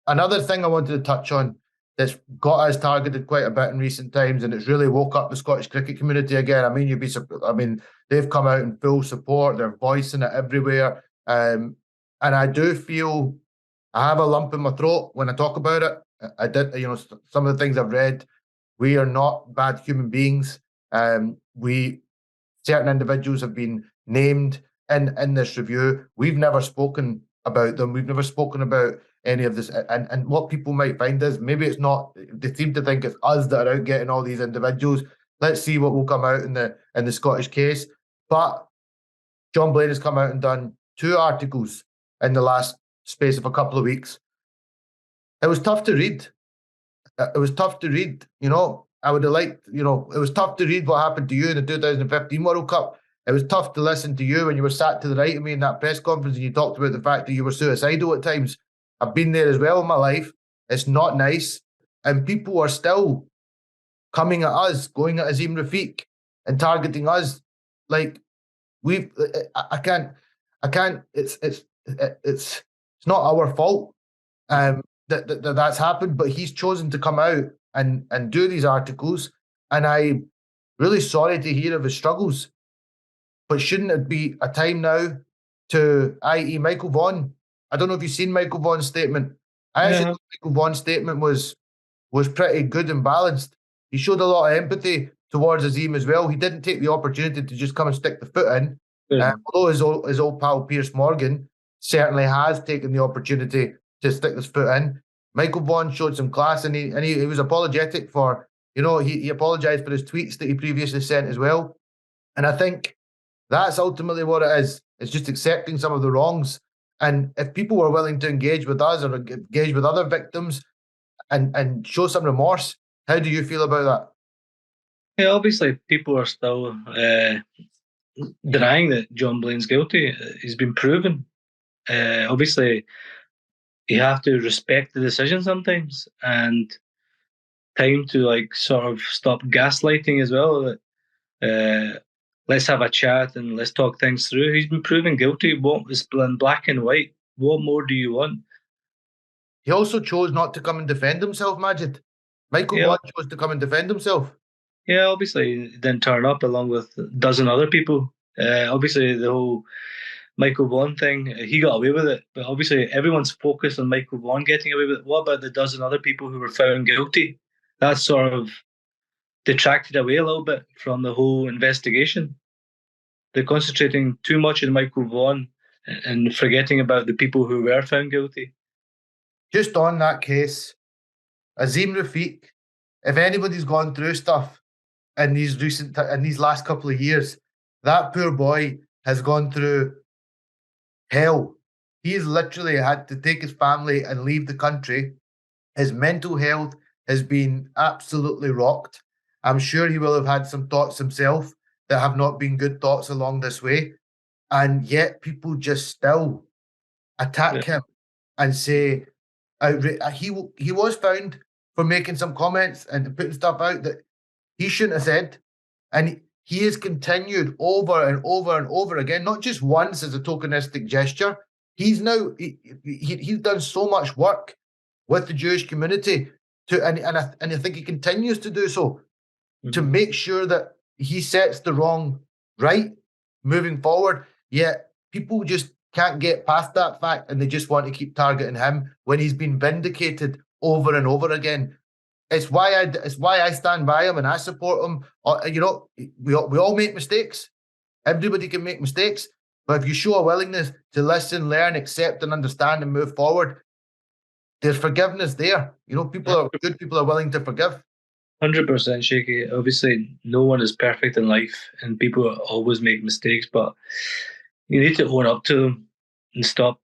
Another thing I wanted to touch on that's got us targeted quite a bit in recent times, and it's really woke up the Scottish cricket community again. I mean, they've come out in full support. They're voicing it everywhere. And I do feel I have a lump in my throat when I talk about it. I did, some of the things I've read. We are not bad human beings. Certain individuals have been named in this review. We've never spoken about them. We've never spoken about any of this. And what people might find is maybe it's not. They seem to think it's us that are out getting all these individuals. Let's see what will come out in the Scottish case. But John Blaine has come out and done 2 articles in the last space of a couple of weeks. It was tough to read. It was tough to read. I would have liked, it was tough to read what happened to you in the 2015 World Cup. It was tough to listen to you when you were sat to the right of me in that press conference and you talked about the fact that you were suicidal at times. I've been there as well in my life. It's not nice. And people are still coming at us, going at Azim Rafiq and targeting us. Like, I can't, it's not our fault that's happened, but he's chosen to come out and do these articles, and I'm really sorry to hear of his struggles. But shouldn't it be a time now to, i.e. Michael Vaughan? I don't know if you've seen Michael Vaughan's statement. I actually thought Michael Vaughan's statement was pretty good and balanced. He showed a lot of empathy towards Azim as well. He didn't take the opportunity to just come and stick the foot in. Although his old pal Piers Morgan certainly has taken the opportunity to stick his foot in. Michael Vaughan showed some class, and he was apologetic for, he apologised for his tweets that he previously sent as well. And I think that's ultimately what it is. It's just accepting some of the wrongs. And if people were willing to engage with us or engage with other victims and show some remorse, how do you feel about that? Yeah, obviously people are still denying that John Blaine's guilty. He's been proven. Obviously, you have to respect the decision sometimes, and time to sort of stop gaslighting as well. Let's have a chat and let's talk things through. He's been proven guilty. What is in black and white? What more do you want? He also chose not to come and defend himself, Majid. Michael Vaughan chose to come and defend himself. Yeah, obviously he didn't turn up along with a dozen other people. Obviously the whole Michael Vaughan thing, he got away with it. But obviously everyone's focused on Michael Vaughan getting away with it. What about the dozen other people who were found guilty? that sort of detracted away a little bit from the whole investigation. They're concentrating too much on Michael Vaughan and forgetting about the people who were found guilty. Just on that case, Azim Rafiq, if anybody's gone through stuff in these last couple of years, that poor boy has gone through hell. He's literally had to take his family and leave the country. His mental health has been absolutely rocked. I'm sure he will have had some thoughts himself that have not been good thoughts along this way. And yet people just still attack him and say, he was found for making some comments and putting stuff out that he shouldn't have said. And he has continued over and over and over again, not just once as a tokenistic gesture. He's done so much work with the Jewish community and I think he continues to do so to make sure that he sets the wrong right moving forward. Yet people just can't get past that fact and they just want to keep targeting him when he's been vindicated over and over again. It's why I stand by him and I support him. We all make mistakes. Everybody can make mistakes. But if you show a willingness to listen, learn, accept, and understand and move forward, there's forgiveness there. Good people are willing to forgive. 100% Shaky. Obviously, no one is perfect in life and people always make mistakes, but you need to own up to them and stop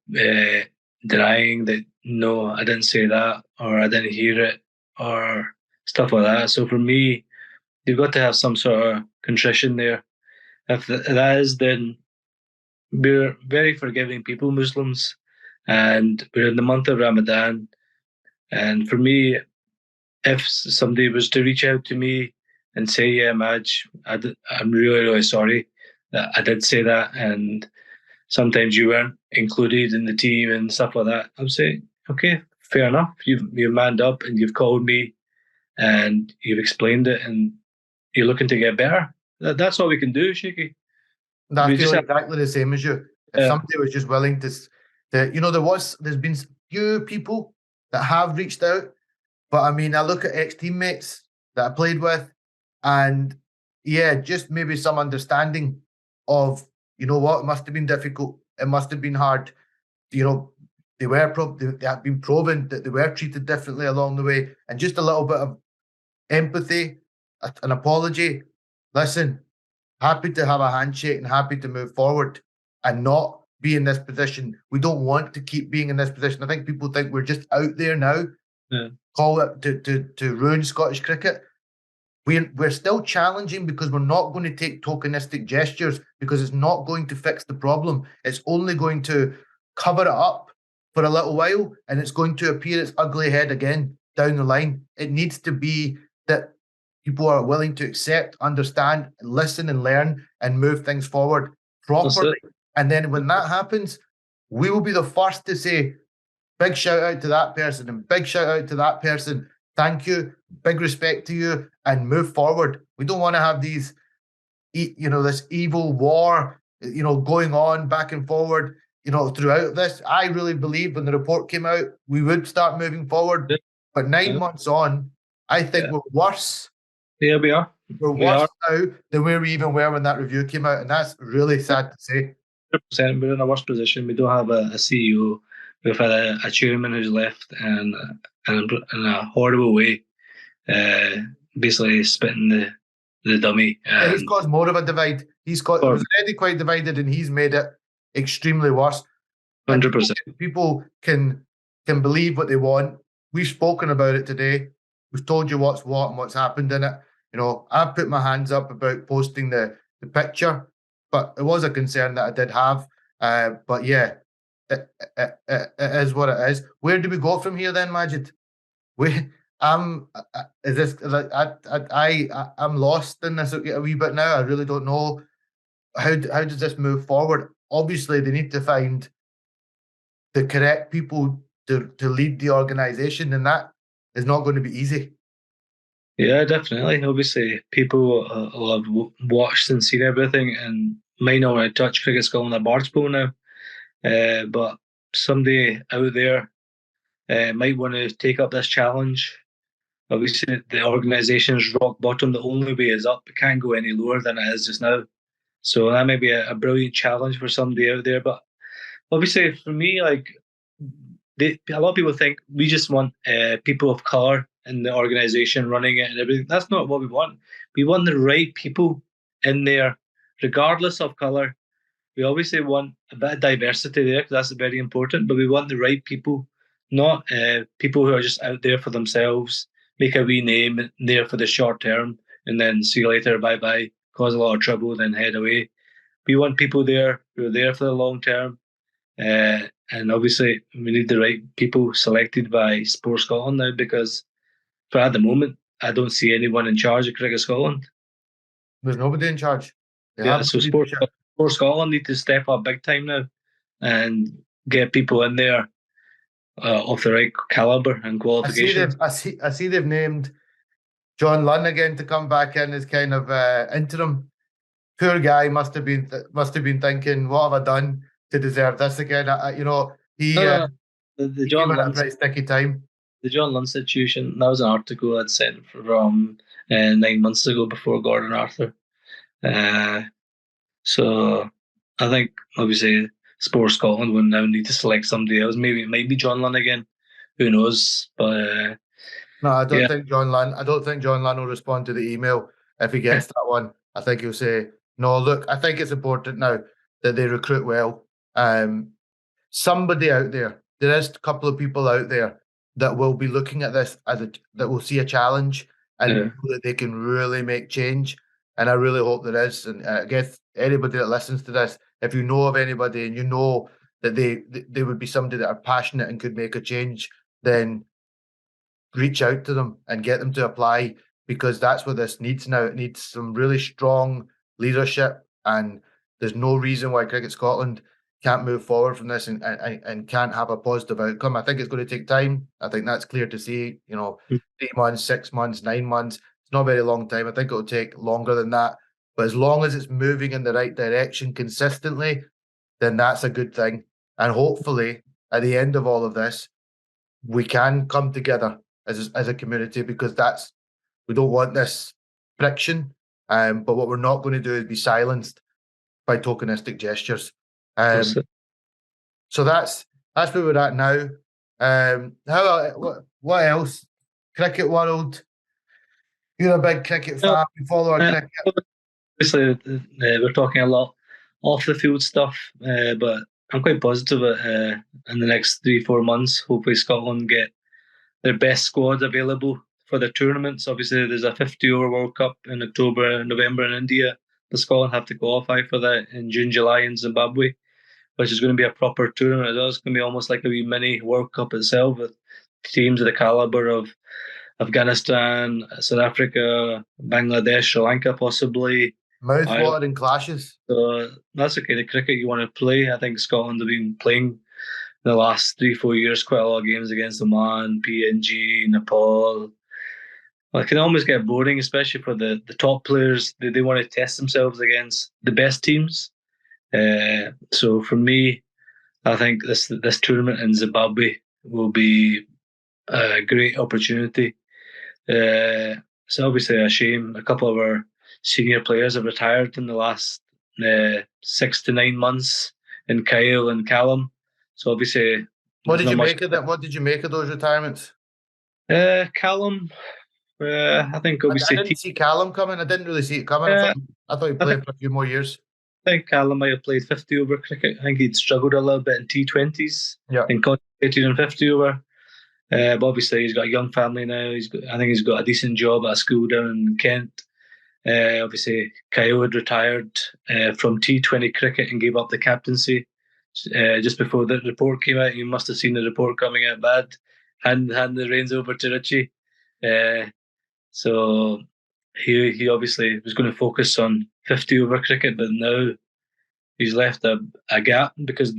denying that, no, I didn't say that, or I didn't hear it, or stuff like that. So for me, you've got to have some sort of contrition there. If that is, then we're very forgiving people, Muslims, and we're in the month of Ramadan. And for me, if somebody was to reach out to me and say, yeah, Maj, I'm really, really sorry that I did say that, and sometimes you weren't included in the team and stuff like that, I'm saying, okay, fair enough. You've manned up and you've called me and you've explained it and you're looking to get better. That's all we can do, Shaky. I feel exactly the same as you. If somebody was just willing to, there's been few people that have reached out, but I mean, I look at ex-teammates that I played with, and yeah, just maybe some understanding of, it must have been difficult. It must have been hard. They have been proven that they were treated differently along the way, and just a little bit of empathy, an apology. Listen, happy to have a handshake and happy to move forward and not be in this position. We don't want to keep being in this position. I think people think we're just out there now. Yeah. Call it to ruin Scottish cricket. We're still challenging because we're not going to take tokenistic gestures because it's not going to fix the problem. It's only going to cover it up for a little while and it's going to appear its ugly head again down the line. It needs to be that people are willing to accept, understand, listen and learn and move things forward properly. And then when that happens, we will be the first to say, big shout out to that person and big shout out to that person. Thank you. Big respect to you and move forward. We don't want to have these, this evil war, going on back and forward, throughout this. I really believe when the report came out, we would start moving forward. But 9 months on, I think we're worse. Yeah, we are. We're worse now than where we even were when that review came out. And that's really sad to say. 100%. We're in a worse position. We don't have a CEO. We've had a chairman who's left and in a horrible way, basically spitting the dummy. He's caused more of a divide. It was already quite divided and he's made it extremely worse. 100%. People can believe what they want. We've spoken about it today. We've told you what's what and what's happened in it. I've put my hands up about posting the picture, but it was a concern that I did have. But yeah, it is what it is. Where do we go from here then, Majid? I'm lost in this a wee bit now. I really don't know how does this move forward. Obviously, they need to find the correct people to lead the organisation, and that is not going to be easy. Yeah, definitely. Obviously, people will have watched and seen everything and might not want to touch cricket skull in a barge pole now. But somebody out there might want to take up this challenge Obviously, the organisation's rock bottom. The only way is up. It can't go any lower than it is just now. So that may be a brilliant challenge for somebody out there. But obviously, for me, like a lot of people think we just want people of color in the organisation running it and everything. That's not what we want. We want the right people in there, regardless of color. We obviously want a bit of diversity there because that's very important. But we want the right people, not people who are just out there for themselves, make a wee name there for the short term, and then see you later, bye bye, cause a lot of trouble, then head away. We want people there who are there for the long term. And obviously, we need the right people selected by Sport Scotland now because for at the moment, I don't see anyone in charge of Cricket Scotland. There's nobody in charge. They Yeah, have so nobody in charge. Sport Scotland need to step up big time now and get people in there of the right caliber and qualifications. I see they've named John Lunn again to come back in as kind of interim. Poor guy must have been thinking, what have I done to deserve this again? He No, the he John came in at a Lunn pretty sticky time. the John Lunn situation. That was an article I'd sent from 9 months ago before Gordon Arthur. So I think obviously Sport Scotland will now need to select somebody else. Maybe it might be John Lunn again. Who knows? But No, I don't yeah, think John Lunn. I don't think John Lunn will respond to the email if he gets that one. I think he'll say, "No, look, I think it's important now that they recruit well. Somebody out there, there is a couple of people out there that will be looking at this that will see a challenge and yeah. know that they can really make change. And I really hope there is. And I guess anybody that listens to this, if you know of anybody and you know that they would be somebody that are passionate and could make a change, then reach out to them and get them to apply because that's what this needs now. It needs some really strong leadership, and there's no reason why Cricket Scotland can't move forward from this and can't have a positive outcome. I think it's going to take time. I think that's clear to see. 3 months, 6 months, 9 months. It's not a very long time. I think it'll take longer than that. But as long as it's moving in the right direction consistently, then that's a good thing. And hopefully, at the end of all of this, we can come together as a community because we don't want this friction. But what we're not going to do is be silenced by tokenistic gestures. So that's where we're at now. What else? Cricket world. You're a big cricket fan. You follow our cricket. Obviously, we're talking a lot off the field stuff, but I'm quite positive that in the next 3-4 months, hopefully Scotland get their best squad available for the tournaments. Obviously, there's a 50-over World Cup in October and November in India. The Scotland have to qualify for that in June, July in Zimbabwe, which is going to be a proper tournament as well. It's going to be almost like a wee mini World Cup itself with teams of the caliber of Afghanistan, South Africa, Bangladesh, Sri Lanka possibly. Mouth-watering clashes. So that's the kind of cricket you want to play. I think Scotland have been playing the last 3-4 years quite a lot of games against Oman, PNG, Nepal. Well, it can almost get boring, especially for the top players. They want to test themselves against the best teams. So for me, I think this tournament in Zimbabwe will be a great opportunity. It's obviously a shame. A couple of our senior players have retired in the last 6 to 9 months, in Kyle and Callum. So obviously, what did you make of that? What did you make of those retirements? Callum, I think obviously I didn't see Callum coming. I didn't really see it coming. I thought he played for a few more years. I think Callum might have played 50-over cricket. I think he'd struggled a little bit in T20s. Yeah, and concentrated on 50-over. But obviously, he's got a young family now. I think he's got a decent job at a school down in Kent. Obviously, Kyle had retired from T20 cricket and gave up the captaincy just before the report came out. You must have seen the report coming out bad. Hand the reins over to Richie. So he obviously was going to focus on 50-over cricket, but now he's left a gap because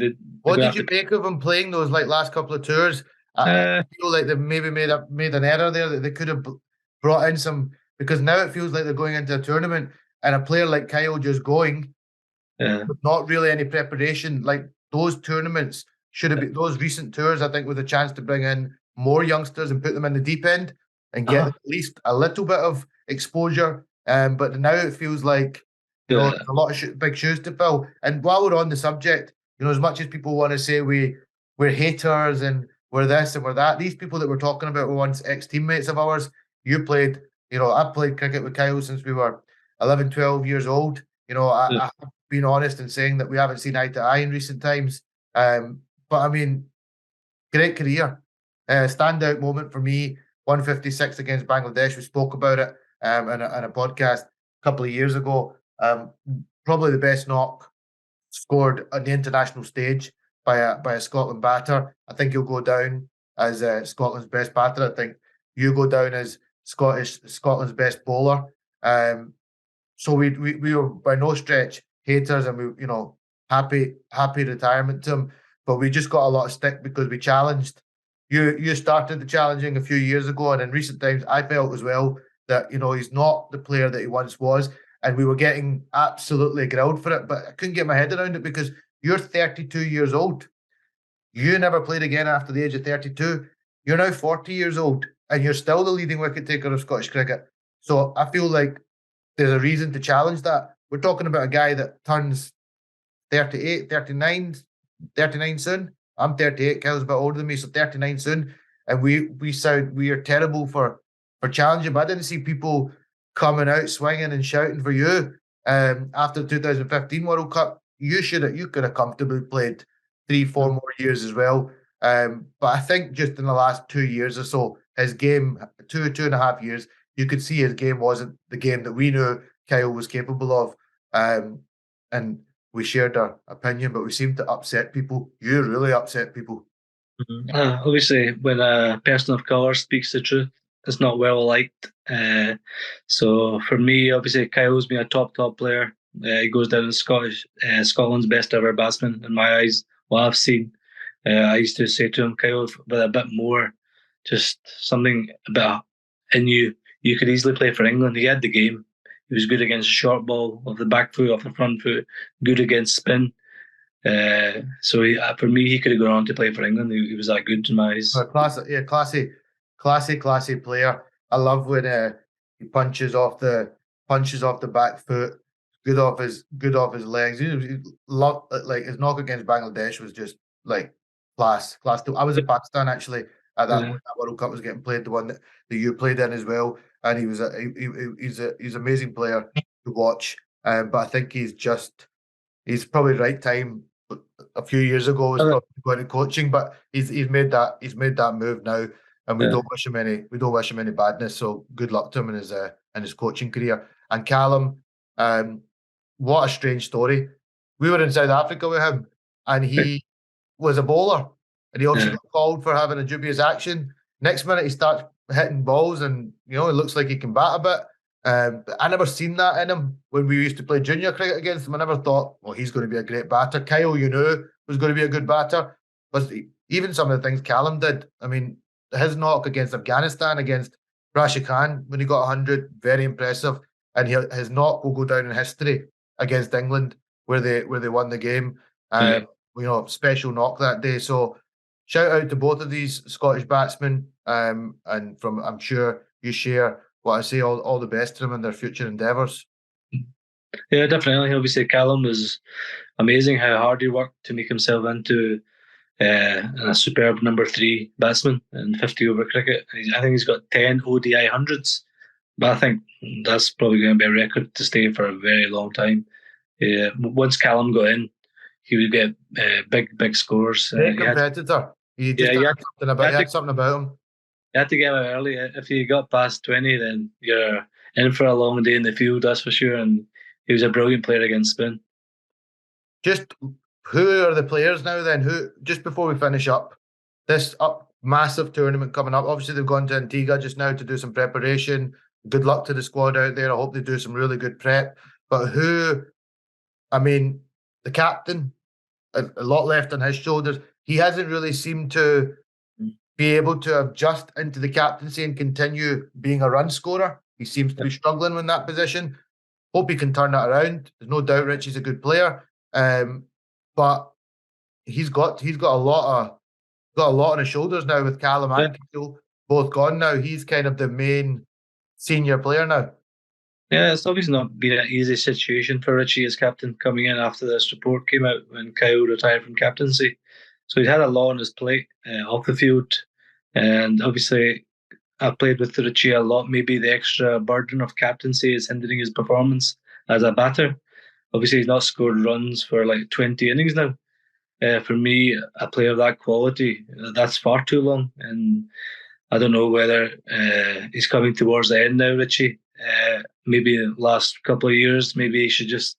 what did you make of him playing those last couple of tours? I feel like they maybe made an error there that they could have brought in some, because now it feels like they're going into a tournament and a player like Kyle just going, but not really any preparation. Like those tournaments should have been those recent tours. I think with a chance to bring in more youngsters and put them in the deep end. and get at least a little bit of exposure. But now it feels like, there's a lot of big shoes to fill. And while we're on the subject, as much as people want to say we're haters and we're this and we're that, these people that we're talking about were once ex-teammates of ours. You played, I've played cricket with Kyle since we were 11, 12 years old. I've been honest in saying that we haven't seen eye to eye in recent times. But I mean, great career. Standout moment for me, 156 against Bangladesh. We spoke about it in a podcast a couple of years ago. Probably the best knock scored on the international stage by a Scotland batter. I think he'll go down as Scotland's best batter. I think you go down as Scotland's best bowler. So we were by no stretch haters, and we happy retirement to him. But we just got a lot of stick because we challenged. You started the challenging a few years ago, and in recent times, I felt as well that he's not the player that he once was, and we were getting absolutely grilled for it. But I couldn't get my head around it because you're 32 years old. You never played again after the age of 32. You're now 40 years old, and you're still the leading wicket taker of Scottish cricket. So I feel like there's a reason to challenge that. We're talking about a guy that turns 38, 39 soon. I'm 38. Kyle's a bit older than me, so 39 soon. And we are terrible for challenging. But I didn't see people coming out swinging and shouting for you after the 2015 World Cup. You could have comfortably played 3-4 more years as well. But I think just in the last 2 years or so, his game, 2.5 years, you could see his game wasn't the game that we knew Kyle was capable of. And we shared our opinion, but we seemed to upset people. You really upset people. Obviously, when a person of colour speaks the truth, it's not well liked. So for me, obviously, Kyle's been a top player. He goes down as Scotland's best ever batsman in my eyes. What I've seen, I used to say to him, Kyle, with a bit more, just something a bit in you. You could easily play for England. He had the game. He was good against short ball, off the back foot, off the front foot, good against spin. So for me, he could have gone on to play for England. He was that good in my eyes. Classy player. I love when he punches off the back foot, good off his legs. He loved, like, his knock against Bangladesh was just like class. I was in Pakistan actually at that World Cup was getting played, the one that you played in as well, and he's an amazing player to watch. But I think he's probably right time. A few years ago was probably going to coaching, but he's made that move now, and we don't wish him any badness. So good luck to him in his coaching career. And Callum, what a strange story. We were in South Africa with him, and he was a bowler, and he also got called for having a dubious action. Next minute, he starts hitting balls, and it looks like he can bat a bit. But I never seen that in him when we used to play junior cricket against him. I never thought, well, he's going to be a great batter. Kyle, was going to be a good batter. But even some of the things Callum did, I mean, his knock against Afghanistan, against Rashid Khan, when he got 100, very impressive. And his knock will go down in history against England, where they won the game. Special knock that day. So shout out to both of these Scottish batsmen. And I'm sure you share what I say, all the best to them in their future endeavours. Yeah, definitely. Obviously, Callum was amazing how hard he worked to make himself into a superb number 3 batsman in 50 over cricket. I think he's got 10 ODI hundreds, but I think that's probably going to be a record to stay for a very long time. Once Callum got in, he would get big scores. Great competitor. He had something about him. You had to get him out early. If you got past 20, then you're in for a long day in the field, that's for sure. And he was a brilliant player against spin. Just who are the players now then? Who, just before we finish up, this massive tournament coming up, obviously they've gone to Antigua just now to do some preparation. Good luck to the squad out there. I hope they do some really good prep. But the captain, a lot left on his shoulders. He hasn't really seemed to be able to adjust into the captaincy and continue being a run scorer. He seems to be struggling in that position. Hope he can turn that around. There's no doubt Richie's a good player, but he's got a lot on his shoulders now with Callum and Kyle both gone now. He's kind of the main senior player now. Yeah, it's obviously not been an easy situation for Richie as captain coming in after this report came out when Kyle retired from captaincy. So he's had a lot on his plate off the field. And obviously, I've played with Richie a lot. Maybe the extra burden of captaincy is hindering his performance as a batter. Obviously, he's not scored runs for like 20 innings now. For me, a player of that quality, that's far too long. And I don't know whether he's coming towards the end now, Richie. Maybe the last couple of years, maybe he should just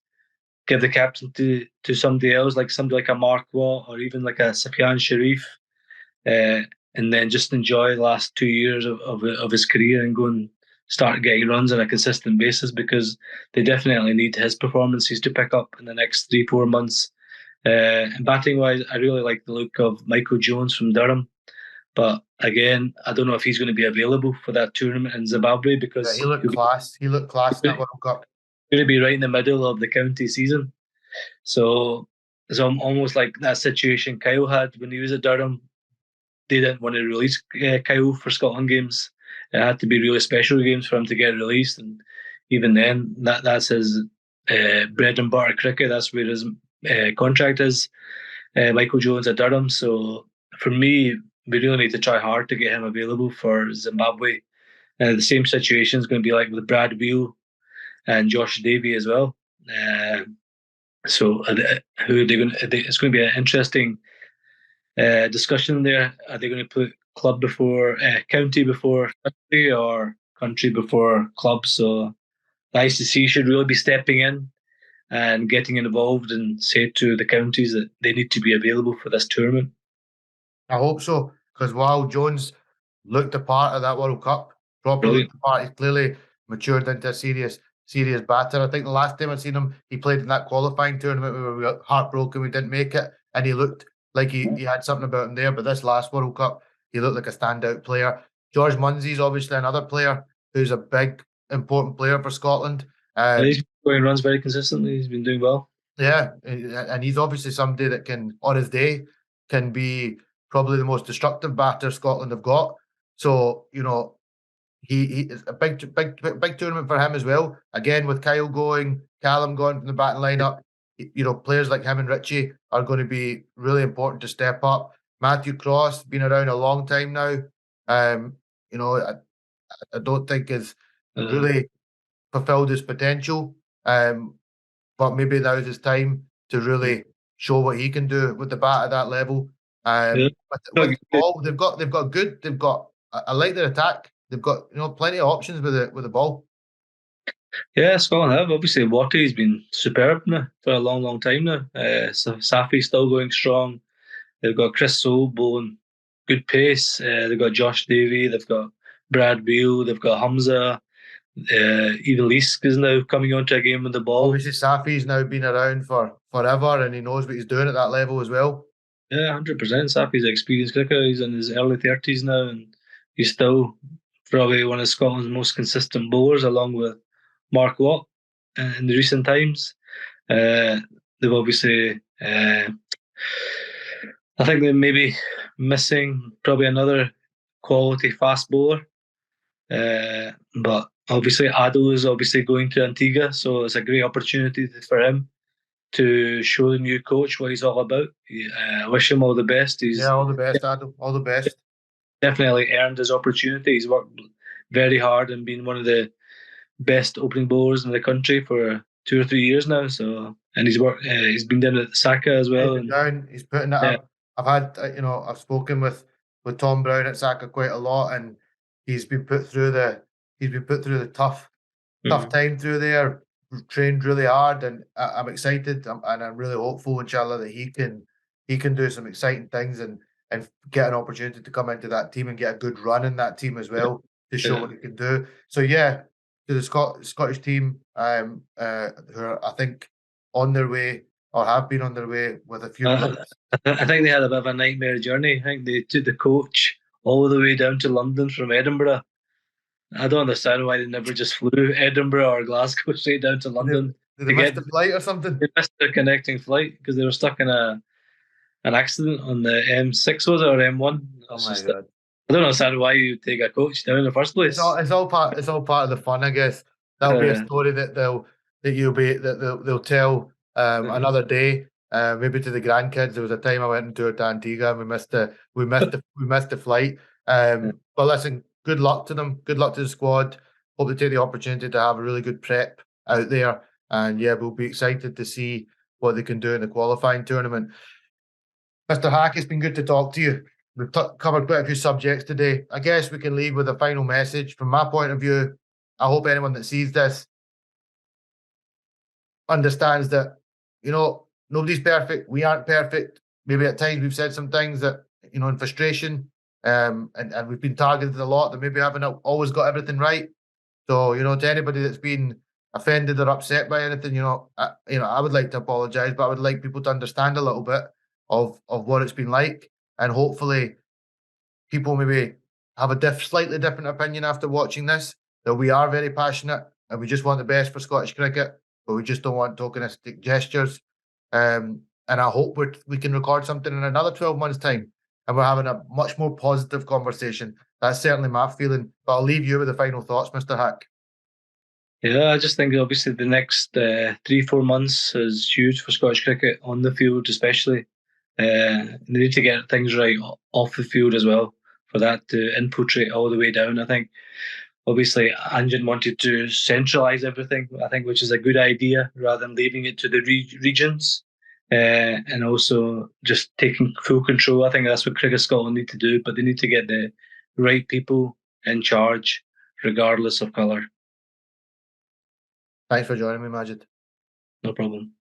give the captain to somebody else, like somebody like a Mark Watt or even like a Sufyan Sharif, and then just enjoy the last 2 years of his career and go and start getting runs on a consistent basis, because they definitely need his performances to pick up in the next 3-4 months. And batting wise, I really like the look of Michael Jones from Durham. But again, I don't know if he's going to be available for that tournament in Zimbabwe, because he looked class. He looked class in that World Cup. Going to be right in the middle of the county season. So it's almost like that situation Kyle had when he was at Durham. They didn't want to release Kyle for Scotland games. It had to be really special games for him to get released. And even then, that's his bread and butter cricket. That's where his contract is, Michael Jones at Durham. So for me, we really need to try hard to get him available for Zimbabwe. The same situation is going to be like with Brad Wheel and Josh Davey as well. So who are they going to? It's going to be an interesting discussion there. Are they going to put club before county before country, or country before club? So the ICC should really be stepping in and getting involved and say to the counties that they need to be available for this tournament. I hope so, because while Jones looked the part of that World Cup, properly looked the part, he's clearly matured into a serious batter. I think the last time I'd seen him, he played in that qualifying tournament where we were heartbroken we didn't make it, and he looked like he had something about him there. But this last World Cup, he looked like a standout player. George Munsey's obviously another player who's a big, important player for Scotland. He's going runs very consistently. He's been doing well. Yeah, and he's obviously somebody that can, on his day, can be probably the most destructive batter Scotland have got. So, you know, he is a big tournament for him as well. Again, with Kyle going, Callum going from the batting lineup, you know, players like him and Richie are going to be really important to step up. Matthew Cross, been around a long time now. You know, I don't think has really fulfilled his potential. But maybe now is his time to really show what he can do with the bat at that level. With the ball, they've got I like their attack. They've got, you know, plenty of options with the ball. Yeah, Scotland have. Obviously, Watty's been superb now for a long, long time now. So Safi's still going strong. They've got Chris Soule bowling good pace. They've got Josh Davey. They've got Brad Beal. They've got Hamza. Even Leask is now coming onto a game with the ball. Obviously, Safi's now been around for forever, and he knows what he's doing at that level as well. Yeah, 100%. Safi's an experienced cricketer. He's in his early 30s now, and he's still probably one of Scotland's most consistent bowlers, along with Mark Watt in the recent times. They've obviously, I think they may be missing probably another quality fast bowler. But obviously, Adil is obviously going to Antigua, so it's a great opportunity for him to show the new coach what he's all about. I wish him all the best. All the best, Adil. All the best. Definitely earned his opportunity. He's worked very hard and been one of the best opening bowlers in the country for 2 or 3 years now. So, and he's been down at Saka as well. He's putting it up. I've had, I've spoken with Tom Brown at Saka quite a lot, and he's been put through the tough time through there. Trained really hard, and I'm excited, and I'm really hopeful, inshallah, that he can do some exciting things and get an opportunity to come into that team and get a good run in that team as well to show what he can do. So yeah, to the Scottish team, who are, I think, on their way or have been on their way with a few players. I think they had a bit of a nightmare journey. I think they took the coach all the way down to London from Edinburgh. I don't understand why they never just flew Edinburgh or Glasgow straight down to London. Did they miss the flight or something? They missed their connecting flight because they were stuck in an accident on the M6, was it, or M1? Oh my God. I don't understand why you take a coach down in the first place. It's all part of the fun, I guess. That'll be a story that they'll tell another day. Maybe to the grandkids. There was a time I went and toured to Antigua and we missed the flight. But listen, good luck to them. Good luck to the squad. Hope they take the opportunity to have a really good prep out there. And yeah, we'll be excited to see what they can do in the qualifying tournament. Mr. Hack, it's been good to talk to you. We've covered quite a few subjects today. I guess we can leave with a final message. From my point of view, I hope anyone that sees this understands that, nobody's perfect. We aren't perfect. Maybe at times we've said some things that, in frustration, and we've been targeted a lot that maybe haven't always got everything right. So, to anybody that's been offended or upset by anything, I would like to apologise, but I would like people to understand a little bit of what it's been like, and hopefully people maybe have a slightly different opinion after watching this, that we are very passionate and we just want the best for Scottish cricket, but we just don't want tokenistic gestures. And I hope we can record something in another 12 months' time and we're having a much more positive conversation. That's certainly my feeling. But I'll leave you with the final thoughts, Mr. Hack. Yeah, I just think obviously the next 3-4 months is huge for Scottish cricket, on the field especially. They need to get things right off the field as well for that to infiltrate all the way down. I think obviously Anjan wanted to centralise everything, I think, which is a good idea rather than leaving it to the regions. And also just taking full control. I think that's what Cricket Scotland need to do, but they need to get the right people in charge, regardless of colour. Thanks for joining me, Majid. No problem.